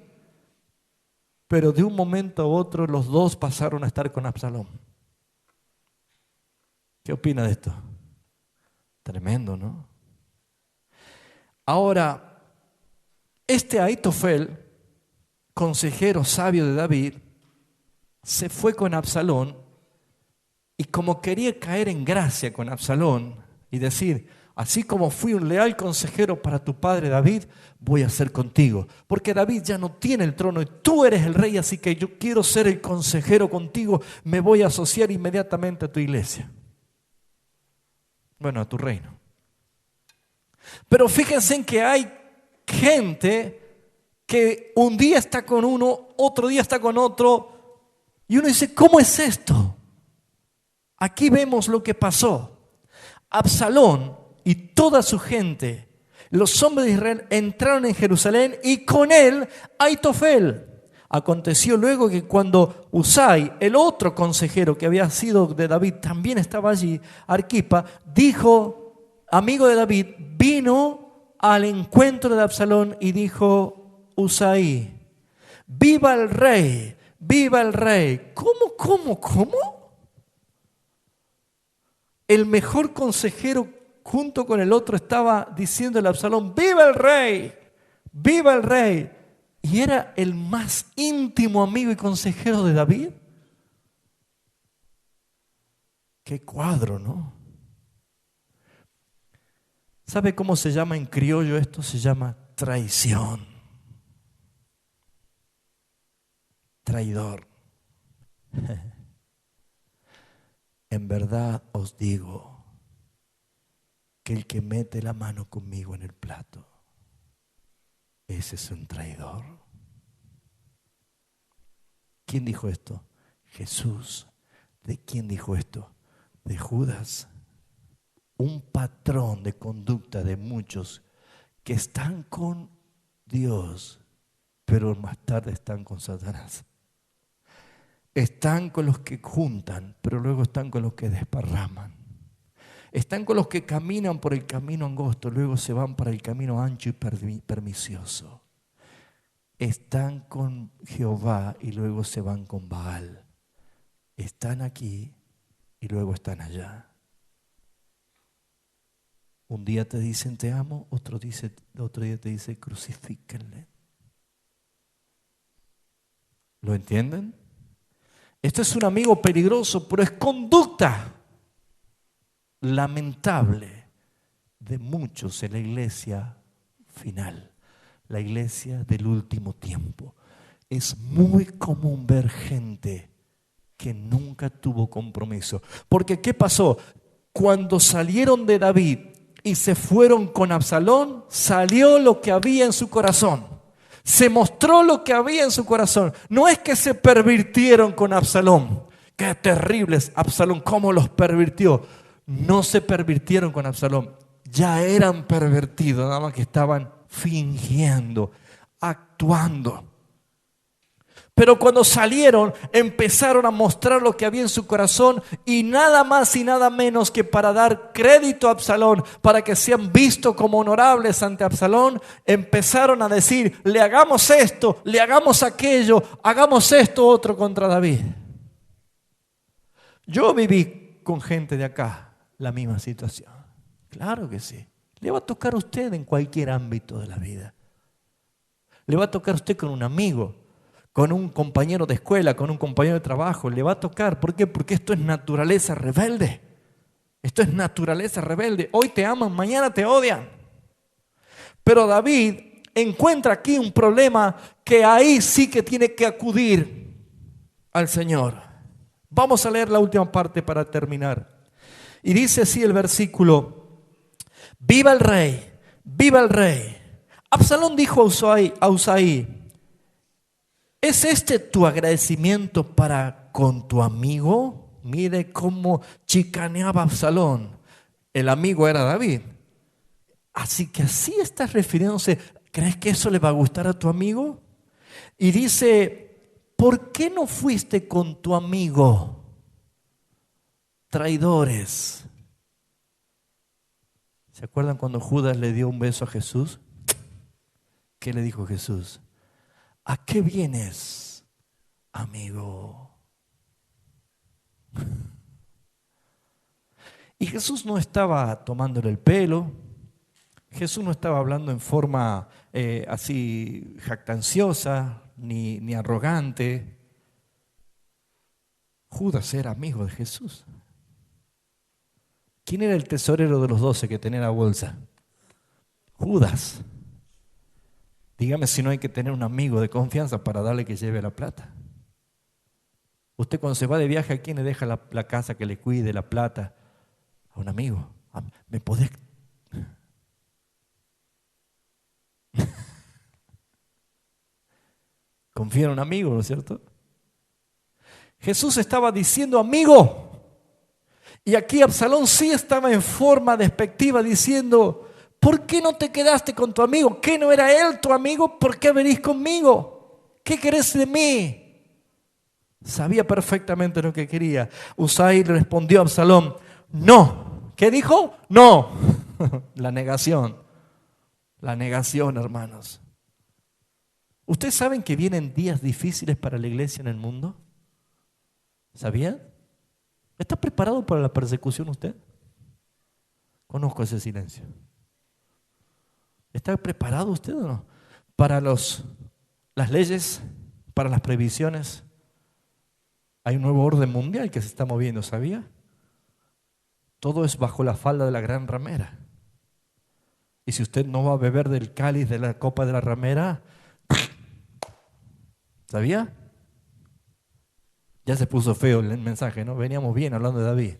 Pero de un momento a otro los 2 pasaron a estar con Absalón. ¿Qué opina de esto? Tremendo, ¿no? Ahora, este Ahitofel, consejero sabio de David, se fue con Absalón y como quería caer en gracia con Absalón y decir, así como fui un leal consejero para tu padre David, voy a ser contigo. Porque David ya no tiene el trono y tú eres el rey, así que yo quiero ser el consejero contigo, me voy a asociar inmediatamente a tu iglesia. Bueno, a tu reino. Pero fíjense en que hay gente que un día está con uno, otro día está con otro, y uno dice, ¿cómo es esto? Aquí vemos lo que pasó. Absalón y toda su gente, los hombres de Israel, entraron en Jerusalén y con él Ahitofel. Aconteció luego que cuando Usai, el otro consejero que había sido de David, también estaba allí, Arquipa, dijo, amigo de David, vino al encuentro de Absalón y dijo, Usai, viva el rey, viva el rey. ¿Cómo? El mejor consejero junto con el otro estaba diciéndole a Absalón, ¡viva el rey! ¡Viva el rey! Y era el más íntimo amigo y consejero de David. ¡Qué cuadro!, ¿no? ¿Sabe cómo se llama en criollo esto? Se llama traición. Traidor. En verdad os digo que el que mete la mano conmigo en el plato, ese es un traidor. ¿Quién dijo esto? Jesús. ¿De quién dijo esto? De Judas. Un patrón de conducta de muchos que están con Dios, pero más tarde están con Satanás. Están con los que juntan, pero luego están con los que desparraman. Están con los que caminan por el camino angosto, luego se van para el camino ancho y pernicioso. Están con Jehová y luego se van con Baal. Están aquí y luego están allá. Un día te dicen te amo, otro día te dice crucifíquenle. ¿Lo entienden? Esto es un amigo peligroso, pero es conducta lamentable de muchos en la iglesia final, la iglesia del último tiempo. Es muy común ver gente que nunca tuvo compromiso. Porque ¿qué pasó? Cuando salieron de David y se fueron con Absalón, salió lo que había en su corazón. Se mostró lo que había en su corazón. No es que se pervirtieron con Absalón. Qué terrible es Absalón, cómo los pervirtió. No se pervirtieron con Absalón. Ya eran pervertidos, nada más que estaban fingiendo, actuando. Pero cuando salieron, empezaron a mostrar lo que había en su corazón y nada más y nada menos que para dar crédito a Absalón, para que sean vistos como honorables ante Absalón, empezaron a decir, le hagamos esto, le hagamos aquello, hagamos esto otro contra David. Yo viví con gente de acá la misma situación. Claro que sí. Le va a tocar a usted en cualquier ámbito de la vida. Le va a tocar a usted con un amigo, con un compañero de escuela, con un compañero de trabajo. Le va a tocar. ¿Por qué? Porque esto es naturaleza rebelde. Esto es naturaleza rebelde. Hoy te aman, mañana te odian. Pero David encuentra aquí un problema que ahí sí que tiene que acudir al Señor. Vamos a leer la última parte para terminar. Y dice así el versículo: viva el rey, viva el rey. Absalón dijo a Usaí: ¿es este tu agradecimiento para con tu amigo? Mire cómo chicaneaba Absalón. El amigo era David. Así que así estás refiriéndose. ¿Crees que eso le va a gustar a tu amigo? Y dice: ¿por qué no fuiste con tu amigo? Traidores. ¿Se acuerdan cuando Judas le dio un beso a Jesús? ¿Qué le dijo Jesús? ¿A qué vienes, amigo? Y Jesús no estaba tomándole el pelo. Jesús no estaba hablando en forma así jactanciosa ni arrogante. Judas era amigo de Jesús. ¿Quién era el tesorero de los 12 que tenía la bolsa? Judas. Dígame si no hay que tener un amigo de confianza para darle que lleve la plata. Usted cuando se va de viaje, ¿a quién le deja la casa que le cuide, la plata? A un amigo. ¿Me podés? Confía en un amigo, ¿no es cierto? Jesús estaba diciendo amigo. Y aquí Absalón sí estaba en forma despectiva diciendo: ¿por qué no te quedaste con tu amigo? ¿Qué no era él tu amigo? ¿Por qué venís conmigo? ¿Qué querés de mí? Sabía perfectamente lo que quería. Usaí respondió a Absalón: no. ¿Qué dijo? No. La negación. La negación, hermanos. ¿Ustedes saben que vienen días difíciles para la iglesia en el mundo? ¿Sabían? ¿Está preparado para la persecución usted? Conozco ese silencio. ¿Está preparado usted o no? Para las leyes, para las previsiones. Hay un nuevo orden mundial que se está moviendo, ¿sabía? Todo es bajo la falda de la gran ramera. Y si usted no va a beber del cáliz de la copa de la ramera, ¿sabía? Ya se puso feo el mensaje, ¿no? Veníamos bien hablando de David.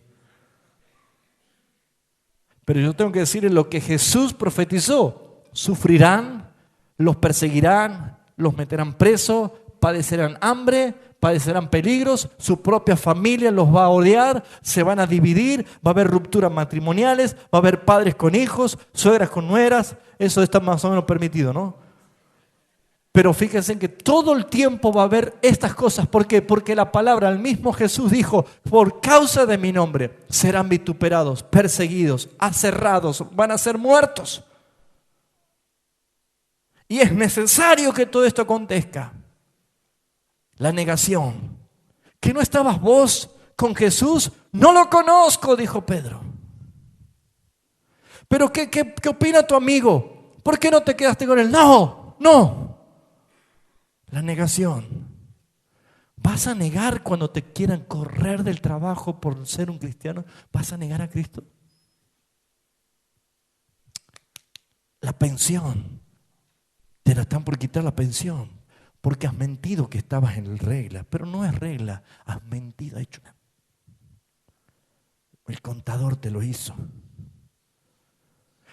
Pero yo tengo que decirles lo que Jesús profetizó. Sufrirán, los perseguirán, los meterán presos, padecerán hambre, padecerán peligros, su propia familia los va a odiar, se van a dividir, va a haber rupturas matrimoniales, va a haber padres con hijos, suegras con nueras. Eso está más o menos permitido, ¿no? Pero fíjense que todo el tiempo va a haber estas cosas. ¿Por qué? Porque la palabra, el mismo Jesús dijo: por causa de mi nombre serán vituperados, perseguidos, aserrados, van a ser muertos. Y es necesario que todo esto acontezca. La negación. ¿Que no estabas vos con Jesús? No lo conozco, dijo Pedro. ¿Pero qué opina tu amigo? ¿Por qué no te quedaste con él? No. La negación. ¿Vas a negar cuando te quieran correr del trabajo por ser un cristiano? ¿Vas a negar a Cristo? La pensión. Te la están por quitar la pensión porque has mentido que estabas en regla, pero no es regla, has mentido, has hecho. El contador te lo hizo.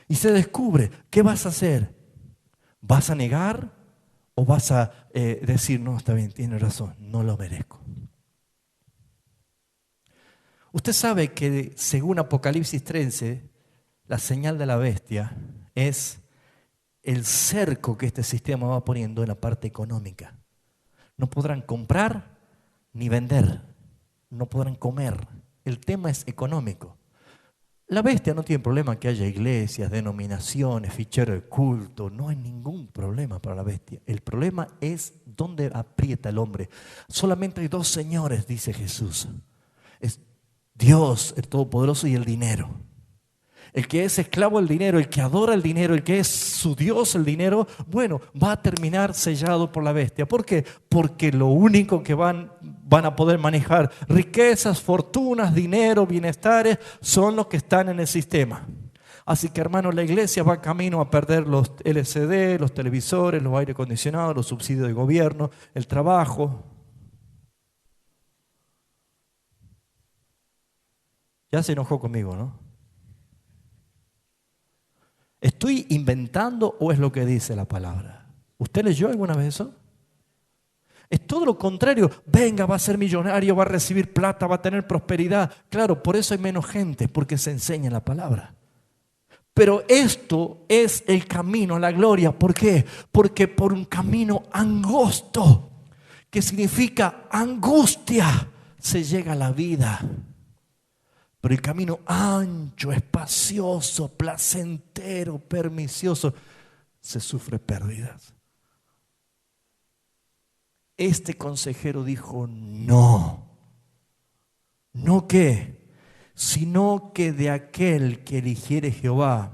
Y se descubre, ¿qué vas a hacer? ¿Vas a negar o vas a decir: no, está bien, tiene razón, no lo merezco? Usted sabe que según Apocalipsis 13, la señal de la bestia es el cerco que este sistema va poniendo en la parte económica. No podrán comprar ni vender. No podrán comer. El tema es económico. La bestia no tiene problema que haya iglesias, denominaciones, ficheros de culto. No hay ningún problema para la bestia. El problema es dónde aprieta el hombre. Solamente hay dos señores, dice Jesús. Es Dios, el Todopoderoso, y el dinero. El que es esclavo del dinero, el que adora el dinero, el que es su Dios el dinero, bueno, va a terminar sellado por la bestia. ¿Por qué? Porque lo único que van a poder manejar, riquezas, fortunas, dinero, bienestares, son los que están en el sistema. Así que, hermanos, la iglesia va camino a perder los LCD, los televisores, los aire acondicionados, los subsidios de gobierno, el trabajo. Ya se enojó conmigo, ¿no? ¿Estoy inventando o es lo que dice la palabra? ¿Usted leyó alguna vez eso? Es todo lo contrario. Venga, va a ser millonario, va a recibir plata, va a tener prosperidad. Claro, por eso hay menos gente, porque se enseña la palabra. Pero esto es el camino a la gloria. ¿Por qué? Porque por un camino angosto, que significa angustia, se llega a la vida. Pero el camino ancho, espacioso, placentero, pernicioso, se sufre pérdidas. Este consejero dijo, no que, sino que de aquel que eligiere Jehová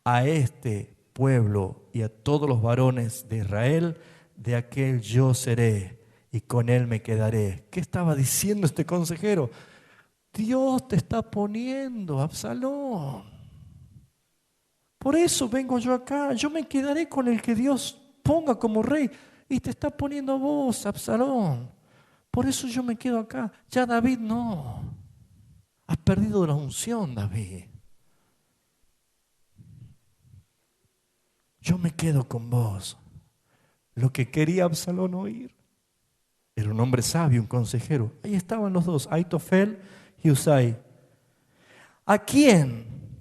a este pueblo y a todos los varones de Israel, de aquel yo seré y con él me quedaré. ¿Qué estaba diciendo este consejero? Dios te está poniendo, Absalón. Por eso vengo yo acá. Yo me quedaré con el que Dios ponga como rey. Y te está poniendo vos, Absalón. Por eso yo me quedo acá. Ya David no. Has perdido la unción, David. Yo me quedo con vos. Lo que quería Absalón oír. Era un hombre sabio, un consejero. Ahí estaban los dos, Aitofel y Husai. ¿A quién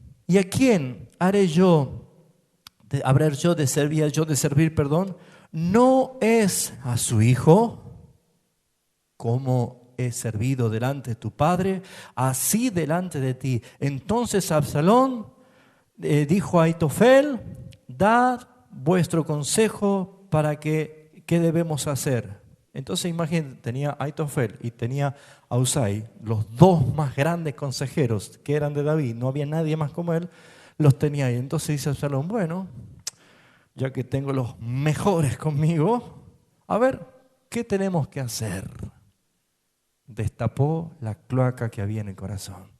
habré yo de servir? ¿No es a su hijo como he servido delante de tu padre, así delante de ti? Entonces Absalón dijo a Aitofel, dad vuestro consejo para que, ¿qué debemos hacer? Entonces imagínate, tenía a Aitofel y tenía a Husai, los dos más grandes consejeros que eran de David, no había nadie más como él, los tenía ahí. Entonces dice Absalón, bueno, ya que tengo los mejores conmigo, a ver, ¿qué tenemos que hacer? Destapó la cloaca que había en el corazón.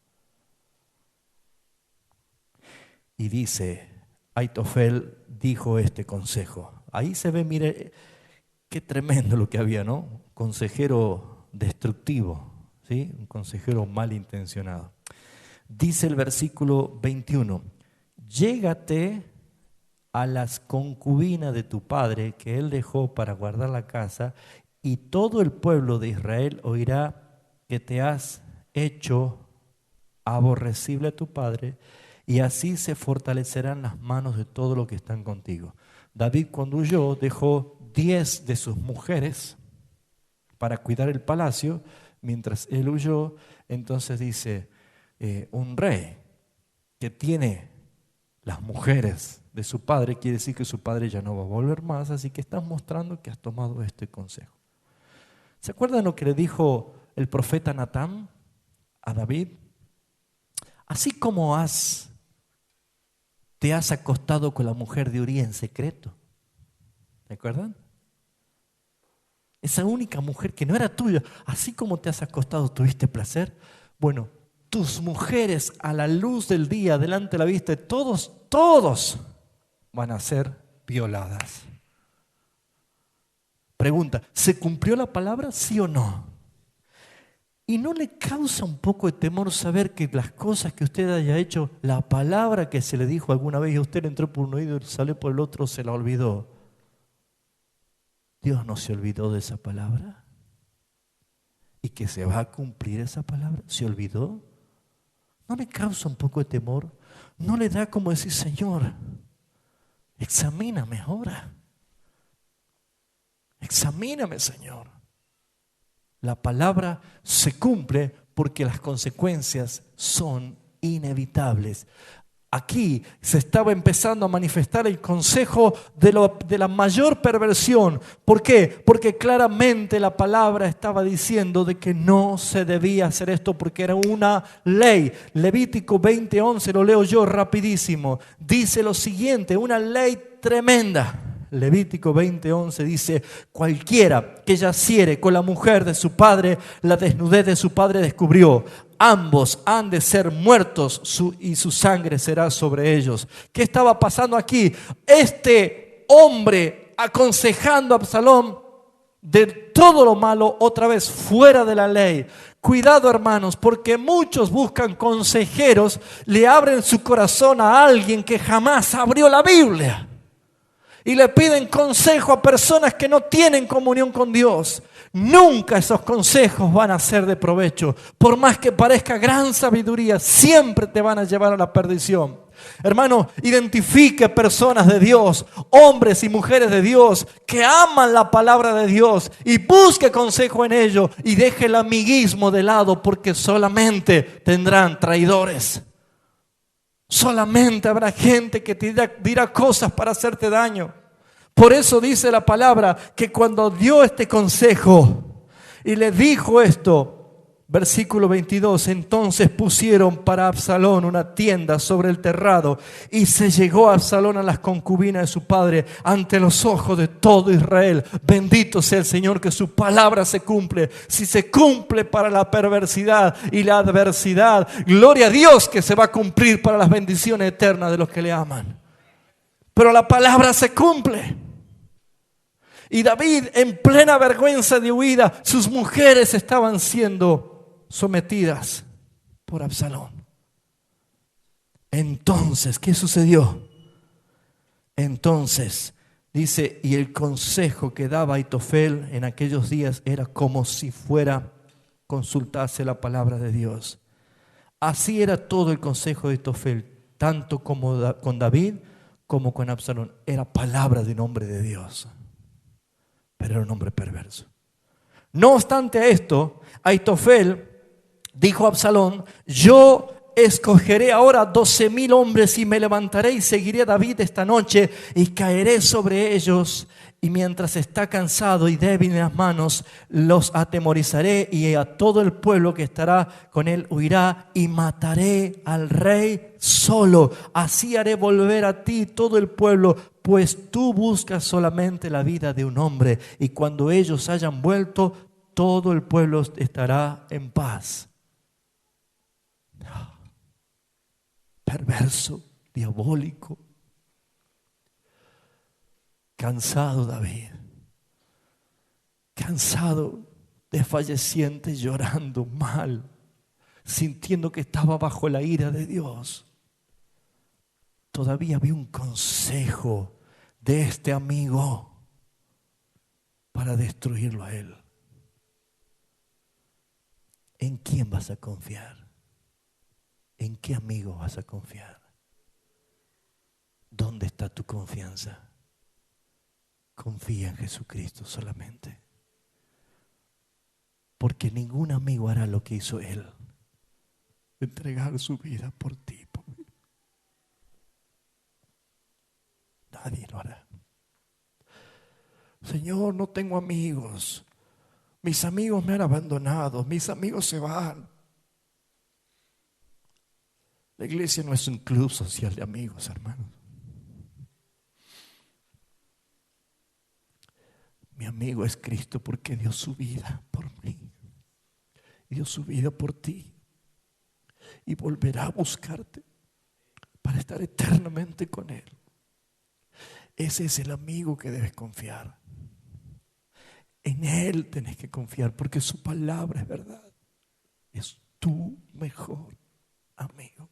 Y dice, Aitofel dijo este consejo. Ahí se ve, mire, qué tremendo lo que había, ¿no? Consejero destructivo, ¿sí? Un consejero malintencionado. Dice el versículo 21, llégate a las concubinas de tu padre que él dejó para guardar la casa, y todo el pueblo de Israel oirá que te has hecho aborrecible a tu padre, y así se fortalecerán las manos de todos los que están contigo. David, cuando huyó, dejó 10 de sus mujeres para cuidar el palacio. Mientras él huyó, entonces dice, un rey que tiene las mujeres de su padre, quiere decir que su padre ya no va a volver más, así que estás mostrando que has tomado este consejo. ¿Se acuerdan lo que le dijo el profeta Natán a David? Así como te has acostado con la mujer de Uría en secreto, ¿se acuerdan? Esa única mujer que no era tuya, así como te has acostado, tuviste placer. Bueno, tus mujeres a la luz del día, delante de la vista de todos van a ser violadas. Pregunta, ¿se cumplió la palabra, sí o no? ¿Y no le causa un poco de temor saber que las cosas que usted haya hecho, la palabra que se le dijo alguna vez y usted entró por un oído y salió por el otro, se la olvidó? Dios no se olvidó de esa palabra. ¿Y que se va a cumplir esa palabra? ¿Se olvidó? ¿No le causa un poco de temor? ¿No le da como decir, Señor, examíname ahora? examíname, Señor. La palabra se cumple porque las consecuencias son inevitables. Aquí se estaba empezando a manifestar el consejo de la mayor perversión. ¿Por qué? Porque claramente la palabra estaba diciendo de que no se debía hacer esto porque era una ley. Levítico 20:11, lo leo yo rapidísimo. Dice lo siguiente, una ley tremenda. Levítico 20:11 dice: cualquiera que yaciere con la mujer de su padre, la desnudez de su padre descubrió. Ambos han de ser muertos y su sangre será sobre ellos. ¿Qué estaba pasando aquí? Este hombre aconsejando a Absalón de todo lo malo, otra vez fuera de la ley. Cuidado, hermanos, porque muchos buscan consejeros, le abren su corazón a alguien que jamás abrió la Biblia. Y le piden consejo a personas que no tienen comunión con Dios. Nunca esos consejos van a ser de provecho. Por más que parezca gran sabiduría, siempre te van a llevar a la perdición. Hermano, identifique personas de Dios, hombres y mujeres de Dios que aman la palabra de Dios y busque consejo en ello y deje el amiguismo de lado, porque solamente tendrán traidores. Solamente habrá gente que te dirá cosas para hacerte daño. Por eso dice la palabra que cuando dio este consejo y le dijo esto, versículo 22, entonces pusieron para Absalón una tienda sobre el terrado y se llegó Absalón a las concubinas de su padre ante los ojos de todo Israel. Bendito sea el Señor, que su palabra se cumple. Si se cumple para la perversidad y la adversidad, gloria a Dios que se va a cumplir para las bendiciones eternas de los que le aman. Pero la palabra se cumple. Y David, en plena vergüenza de huida, sus mujeres estaban siendo sometidas por Absalón. Entonces, ¿qué sucedió? Entonces, dice, y el consejo que daba Aitofel en aquellos días era como si fuera consultase la palabra de Dios. Así era todo el consejo de Aitofel, tanto como con David como con Absalón. Era palabra de un hombre de Dios, pero era un hombre perverso. No obstante esto, Aitofel dijo a Absalón: yo escogeré ahora 12,000 hombres y me levantaré y seguiré a David esta noche y caeré sobre ellos, y mientras está cansado y débil en las manos, los atemorizaré, y a todo el pueblo que estará con él huirá, y mataré al rey solo. Así haré volver a ti todo el pueblo, pues tú buscas solamente la vida de un hombre, y cuando ellos hayan vuelto, todo el pueblo estará en paz. Perverso, diabólico, cansado David, cansado, desfalleciente, llorando mal, sintiendo que estaba bajo la ira de Dios. Todavía había un consejo de este amigo para destruirlo a él. ¿En quién vas a confiar? ¿En qué amigo vas a confiar? ¿Dónde está tu confianza? Confía en Jesucristo solamente. Porque ningún amigo hará lo que hizo él. Entregar su vida por ti, por mí. Nadie lo hará. Señor, no tengo amigos. Mis amigos me han abandonado. Mis amigos se van. La iglesia no es un club social de amigos, hermanos. Mi amigo es Cristo porque dio su vida por mí. Y dio su vida por ti. Y volverá a buscarte para estar eternamente con Él. Ese es el amigo que debes confiar. En Él tenés que confiar porque su palabra es verdad. Es tu mejor amigo.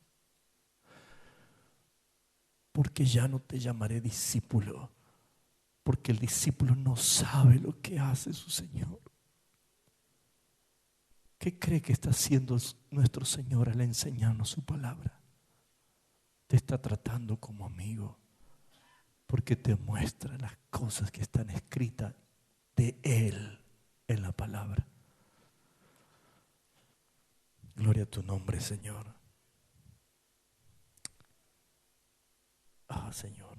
Porque ya no te llamaré discípulo, porque el discípulo no sabe lo que hace su Señor. ¿Qué cree que está haciendo nuestro Señor al enseñarnos su palabra? Te está tratando como amigo, porque te muestra las cosas que están escritas de Él en la palabra. Gloria a tu nombre, Señor. Señor.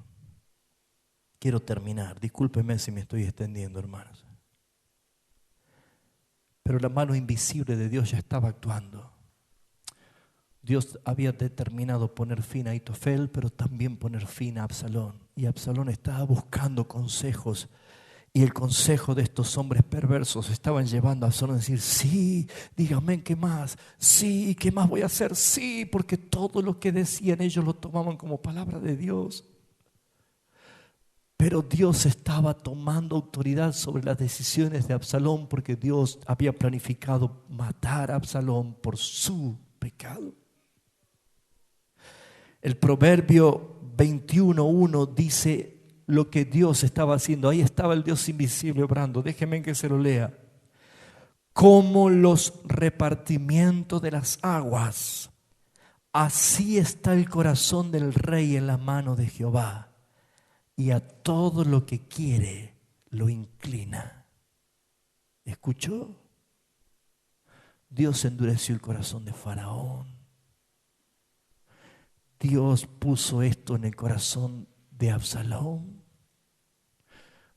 Quiero terminar. Discúlpeme si me estoy extendiendo, hermanos. Pero la mano invisible de Dios ya estaba actuando. Dios había determinado poner fin a Ahitofel, pero también poner fin a Absalón. Y Absalón estaba buscando consejos. Y el consejo de estos hombres perversos estaban llevando a Absalón a decir: sí, dígame qué más, sí, qué más voy a hacer, sí, porque todo lo que decían ellos lo tomaban como palabra de Dios. Pero Dios estaba tomando autoridad sobre las decisiones de Absalón, porque Dios había planificado matar a Absalón por su pecado. El Proverbio 21:1 dice lo que Dios estaba haciendo. Ahí estaba el Dios invisible obrando. Déjenme que se lo lea. Como los repartimientos de las aguas, así está el corazón del rey en la mano de Jehová, y a todo lo que quiere lo inclina. ¿Escuchó? Dios endureció el corazón de Faraón. Dios puso esto en el corazón de Absalón.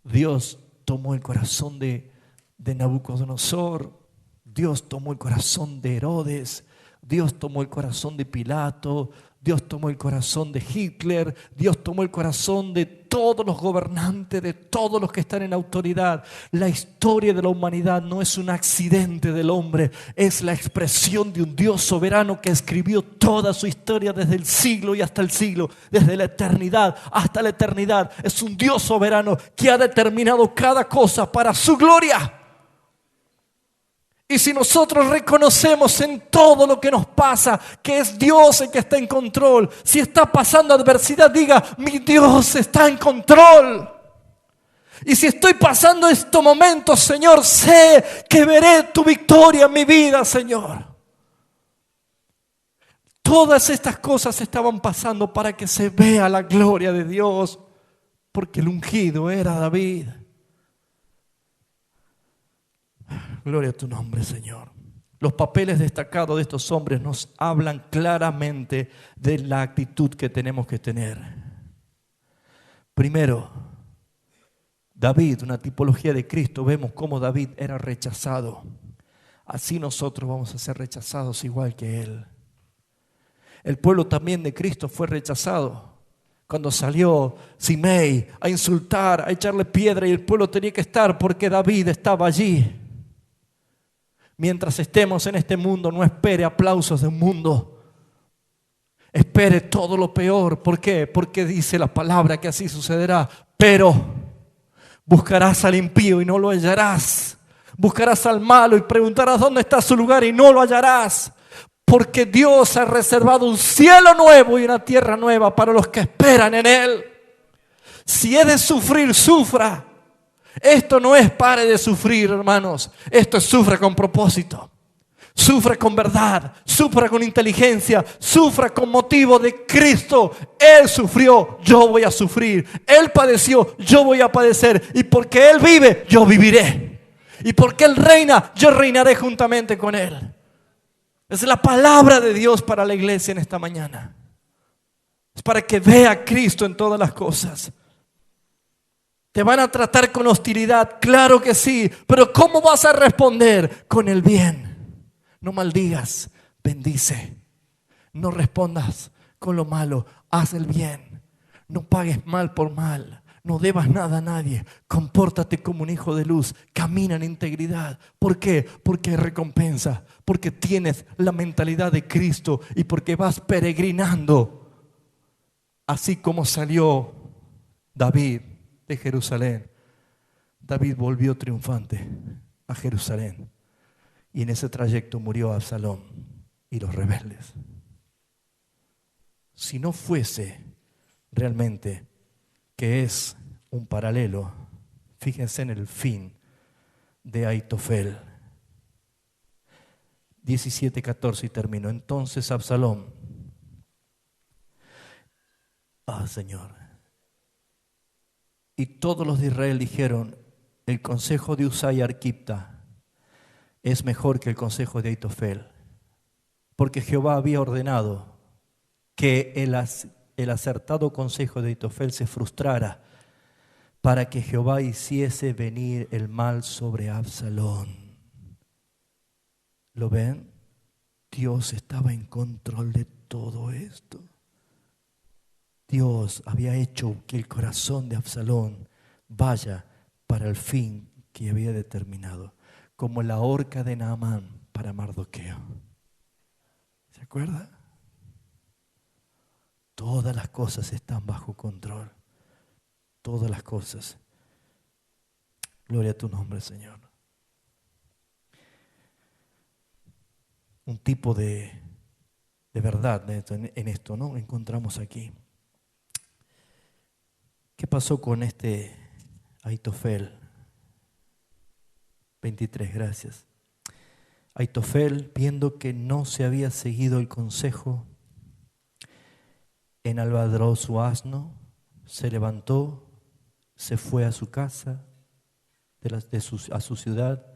Dios tomó el corazón de Nabucodonosor. Dios tomó el corazón de Herodes. Dios tomó el corazón de Pilato. Dios tomó el corazón de Hitler. Dios tomó el corazón de todos los gobernantes, de todos los que están en autoridad. La historia de la humanidad no es un accidente del hombre, es la expresión de un Dios soberano que escribió toda su historia desde el siglo y hasta el siglo, desde la eternidad hasta la eternidad. Es un Dios soberano que ha determinado cada cosa para su gloria. Y si nosotros reconocemos en todo lo que nos pasa que es Dios el que está en control, si está pasando adversidad, diga: mi Dios está en control. Y si estoy pasando estos momentos, Señor, sé que veré tu victoria en mi vida, Señor. Todas estas cosas estaban pasando para que se vea la gloria de Dios, porque el ungido era David. Gloria a tu nombre, Señor. Los papeles destacados de estos hombres nos hablan claramente de la actitud que tenemos que tener. Primero, David, una tipología de Cristo. Vemos cómo David era rechazado. Así nosotros vamos a ser rechazados igual que Él. El pueblo también de Cristo fue rechazado. Cuando salió Simei a insultar, a echarle piedra, y el pueblo tenía que estar porque David estaba allí. Mientras estemos en este mundo, no espere aplausos de un mundo. Espere todo lo peor. ¿Por qué? Porque dice la palabra que así sucederá. Pero buscarás al impío y no lo hallarás. Buscarás al malo y preguntarás dónde está su lugar y no lo hallarás. Porque Dios ha reservado un cielo nuevo y una tierra nueva para los que esperan en Él. Si es de sufrir, sufra. Esto no es pare de sufrir, hermanos. Esto es sufra con propósito. Sufra con verdad. Sufra con inteligencia. Sufra con motivo de Cristo. Él sufrió, yo voy a sufrir. Él padeció, yo voy a padecer. Y porque Él vive, yo viviré. Y porque Él reina, yo reinaré juntamente con Él. Es la palabra de Dios para la iglesia en esta mañana. Es para que vea a Cristo en todas las cosas. ¿Te van a tratar con hostilidad? Claro que sí. Pero ¿cómo vas a responder? Con el bien. No maldigas, bendice. No respondas con lo malo, haz el bien. No pagues mal por mal. No debas nada a nadie. Compórtate como un hijo de luz. Camina en integridad. ¿Por qué? Porque hay recompensa. Porque tienes la mentalidad de Cristo y porque vas peregrinando. Así como salió David de Jerusalén. David volvió triunfante a Jerusalén. Y en ese trayecto murió Absalón y los rebeldes. Si no fuese realmente que es un paralelo, fíjense en el fin de Ahitofel. 17:14 y termino. Entonces Absalón, Señor, y todos los de Israel dijeron: el consejo de Usai y Arquipta es mejor que el consejo de Aitofel, porque Jehová había ordenado que el acertado consejo de Aitofel se frustrara para que Jehová hiciese venir el mal sobre Absalón. ¿Lo ven? Dios estaba en control de todo esto. Dios había hecho que el corazón de Absalón vaya para el fin que había determinado, como la horca de Naamán para Mardoqueo. ¿Se acuerda? Todas las cosas están bajo control. Todas las cosas. Gloria a tu nombre, Señor. Un tipo de verdad en esto, ¿no? Encontramos aquí. ¿Qué pasó con este Aitofel? 23, gracias. Aitofel, viendo que no se había seguido el consejo, enalbardó su asno, se levantó, se fue a su casa, a su ciudad,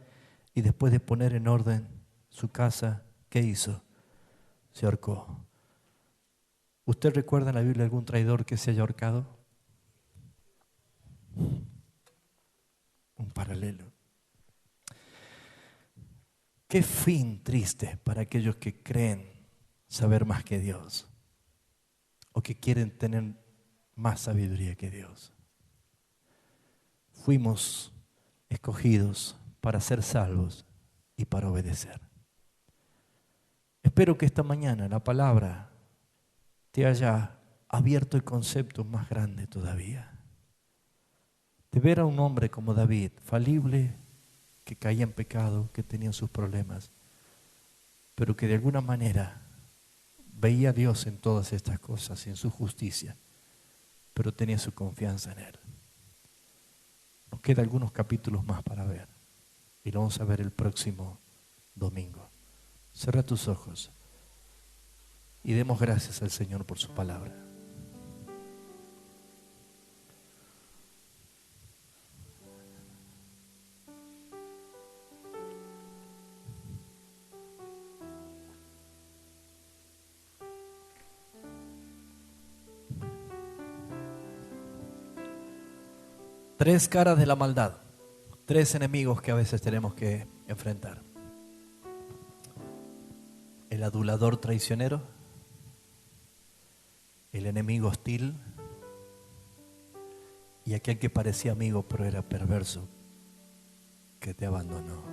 y después de poner en orden su casa, ¿qué hizo? Se ahorcó. ¿Usted recuerda en la Biblia algún traidor que se haya ahorcado? Un paralelo. Qué fin triste para aquellos que creen saber más que Dios o que quieren tener más sabiduría que Dios. Fuimos escogidos para ser salvos y para obedecer. Espero que esta mañana la palabra te haya abierto el concepto más grande todavía. De ver a un hombre como David, falible, que caía en pecado, que tenía sus problemas, pero que de alguna manera veía a Dios en todas estas cosas, en su justicia, pero tenía su confianza en Él. Nos quedan algunos capítulos más para ver y lo vamos a ver el próximo domingo. Cierra tus ojos y demos gracias al Señor por su palabra. Tres caras de la maldad, tres enemigos que a veces tenemos que enfrentar. El adulador traicionero, el enemigo hostil y aquel que parecía amigo pero era perverso, que te abandonó.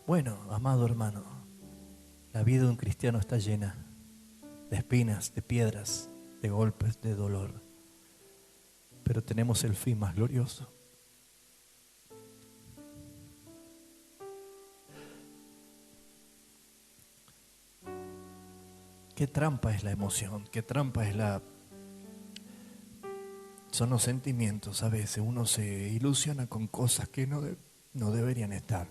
Bueno, amado hermano, la vida de un cristiano está llena de espinas, de piedras, de golpes, de dolor. Pero tenemos el fin más glorioso. Qué trampa es la emoción, qué trampa es son los sentimientos. A veces uno se ilusiona con cosas que no deberían estar.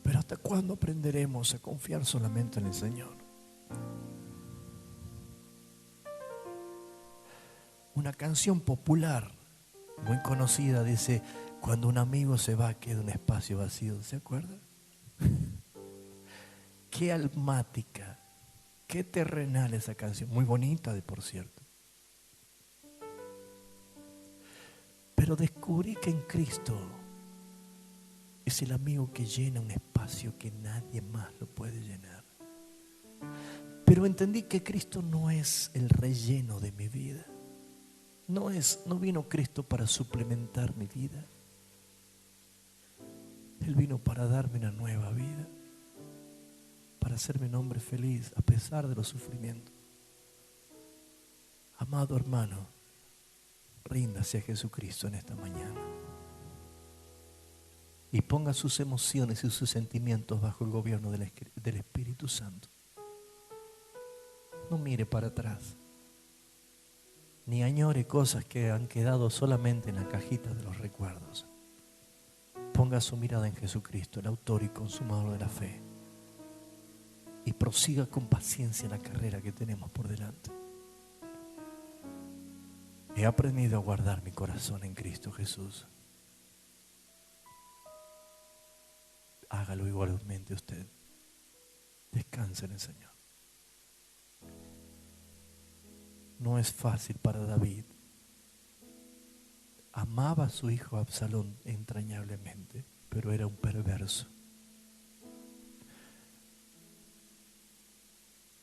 Pero ¿hasta cuándo aprenderemos a confiar solamente en el Señor? Una canción popular muy conocida dice: cuando un amigo se va queda un espacio vacío. ¿Se acuerda? Qué almática, qué terrenal esa canción, muy bonita por cierto. Pero descubrí que en Cristo es el amigo que llena un espacio que nadie más lo puede llenar. Pero entendí que Cristo no es el relleno de mi vida. No vino Cristo para suplementar mi vida. Él vino para darme una nueva vida, para hacerme un hombre feliz a pesar de los sufrimientos. Amado hermano, ríndase a Jesucristo en esta mañana y ponga sus emociones y sus sentimientos bajo el gobierno del Espíritu Santo. No mire para atrás, ni añore cosas que han quedado solamente en la cajita de los recuerdos. Ponga su mirada en Jesucristo, el autor y consumador de la fe, y prosiga con paciencia la carrera que tenemos por delante. He aprendido a guardar mi corazón en Cristo Jesús. Hágalo igualmente usted. Descanse en el Señor. No es fácil para David. Amaba a su hijo Absalón entrañablemente, pero era un perverso.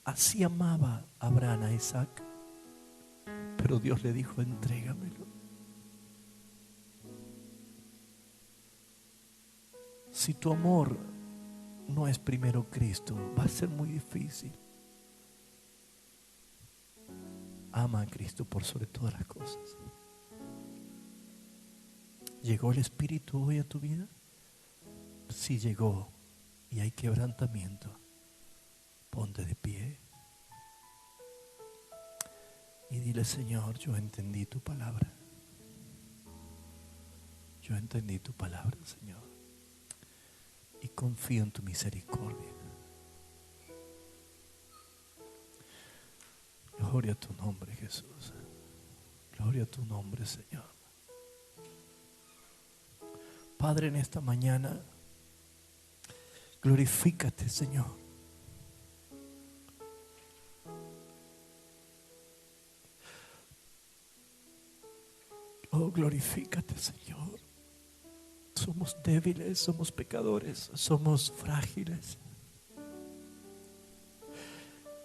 Así amaba Abraham a Isaac, pero Dios le dijo: entrégamelo. Si tu amor no es primero Cristo, va a ser muy difícil. Ama a Cristo por sobre todas las cosas. ¿Llegó el Espíritu hoy a tu vida? Sí llegó, y hay quebrantamiento. Ponte de pie y dile: Señor, yo entendí tu palabra. Yo entendí tu palabra, Señor, y confío en tu misericordia. Gloria a tu nombre, Jesús. Gloria a tu nombre, Señor. Padre, en esta mañana, glorifícate, Señor. Oh, glorifícate, Señor. Somos débiles, somos pecadores, somos frágiles.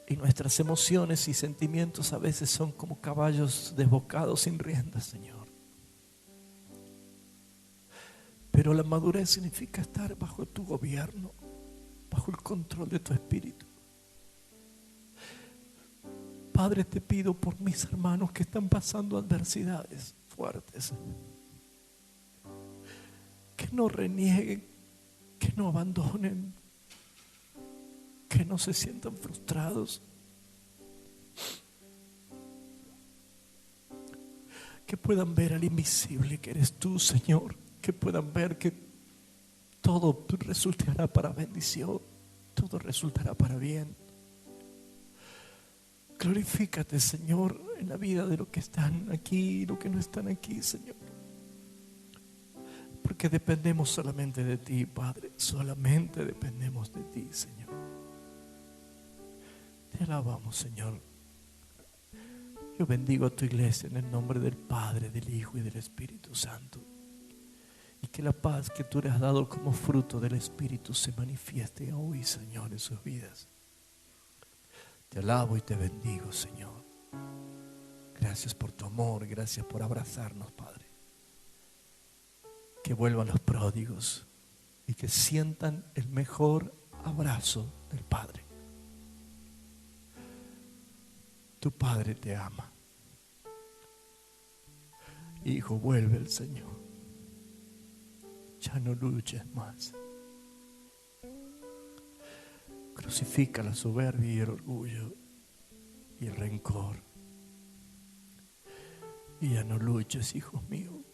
Y nuestras emociones y sentimientos a veces son como caballos desbocados sin riendas, Señor. Pero la madurez significa estar bajo tu gobierno, bajo el control de tu Espíritu. Padre, te pido por mis hermanos que están pasando adversidades fuertes, que no renieguen, que no abandonen, que no se sientan frustrados, que puedan ver al invisible que eres tú, Señor, que puedan ver que todo resultará para bendición, todo resultará para bien. Glorifícate, Señor, en la vida de los que están aquí y los que no están aquí, Señor. Porque dependemos solamente de ti, Padre. Solamente dependemos de ti, Señor. Te alabamos, Señor. Yo bendigo a tu iglesia en el nombre del Padre, del Hijo y del Espíritu Santo. Y que la paz que tú le has dado como fruto del Espíritu se manifieste hoy, Señor, en sus vidas. Te alabo y te bendigo, Señor. Gracias por tu amor, gracias por abrazarnos, Padre. Que vuelvan los pródigos y que sientan el mejor abrazo del Padre. Tu Padre te ama. Hijo, vuelve el Señor. Ya no luches más. Crucifica la soberbia y el orgullo y el rencor. Y ya no luches, hijos míos.